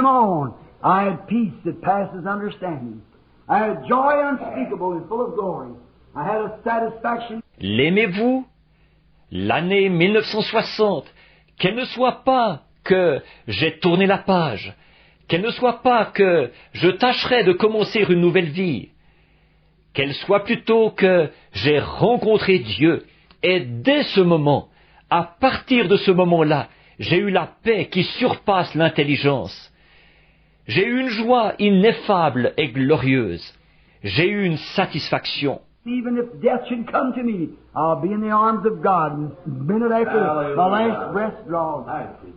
on, I had peace that passes understanding. I had joy unspeakable and full of glory. I had a satisfaction. L'aimez-vous? L'année 1960, qu'elle ne soit pas que j'ai tourné la page, qu'elle ne soit pas que je tâcherai de commencer une nouvelle vie, qu'elle soit plutôt que j'ai rencontré Dieu, et dès ce moment, à partir de ce moment-là, j'ai eu la paix qui surpasse l'intelligence. J'ai eu une joie ineffable et glorieuse. J'ai eu une satisfaction. Even if death should come to me, I'll be in the arms of God and minute after my last breath draws.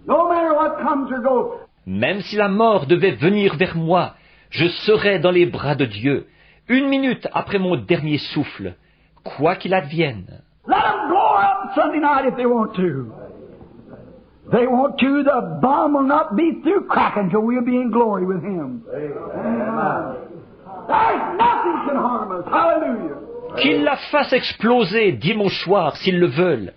No matter what comes or goes. Même si la mort devait venir vers moi, je serais dans les bras de Dieu, une minute après mon dernier souffle, quoi qu'il advienne. Let them go up Sunday night if they want to. They want to, the bomb will not be through cracking till we'll be in glory with Him. Amen. There's nothing can harm us. Hallelujah. Qu'ils la fassent exploser dimanche soir s'ils le veulent.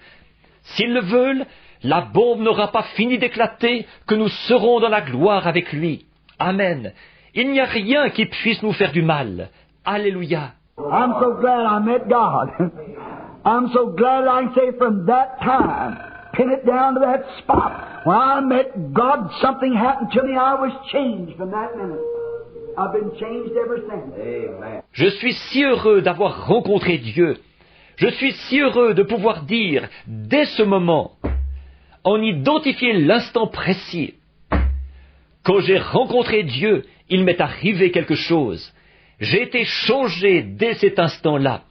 S'ils le veulent, la bombe n'aura pas fini d'éclater que nous serons dans la gloire avec lui. Amen. Il n'y a rien qui puisse nous faire du mal. Alléluia. I'm so glad I met God. I'm so glad I can say from that time, pin it down to that spot. When I met God, something happened to me. I was changed from that minute. I've been changed ever since. Amen. Je suis si heureux d'avoir rencontré Dieu. Je suis si heureux de pouvoir dire, dès ce moment, en identifier l'instant précis. Quand j'ai rencontré Dieu, il m'est arrivé quelque chose. J'ai été changé dès cet instant-là.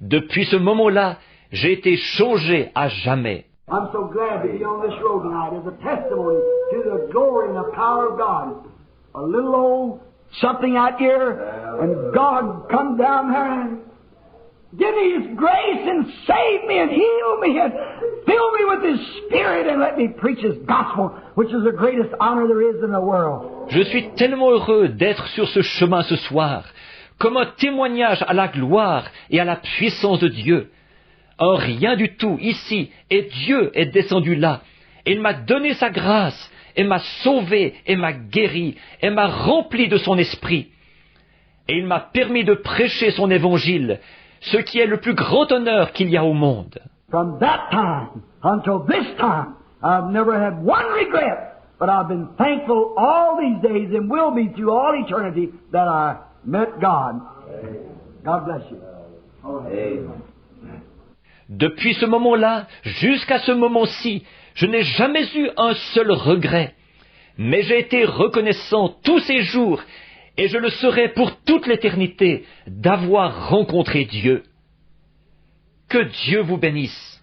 Depuis ce moment-là, j'ai été changé à jamais. I'm so glad to be on this road tonight as a testimony to the glory and the power of God. A little old something out here, and God come down there and give me His grace and save me and heal me and fill me with His Spirit and let me preach His gospel, which is the greatest honor there is in the world. Je suis tellement heureux d'être sur ce chemin ce soir, comme un témoignage à la gloire et à la puissance de Dieu. En rien du tout, ici, et Dieu est descendu là. Et il m'a donné sa grâce, et m'a sauvé, et m'a guéri, et m'a rempli de son esprit. Et il m'a permis de prêcher son évangile, ce qui est le plus grand honneur qu'il y a au monde. From that time until this time, I've never had one regret, but I've been thankful all these days and will be through all eternity that I met God. God bless you. Amen. Depuis ce moment-là, jusqu'à ce moment-ci, je n'ai jamais eu un seul regret. Mais j'ai été reconnaissant tous ces jours, et je le serai pour toute l'éternité, d'avoir rencontré Dieu. Que Dieu vous bénisse.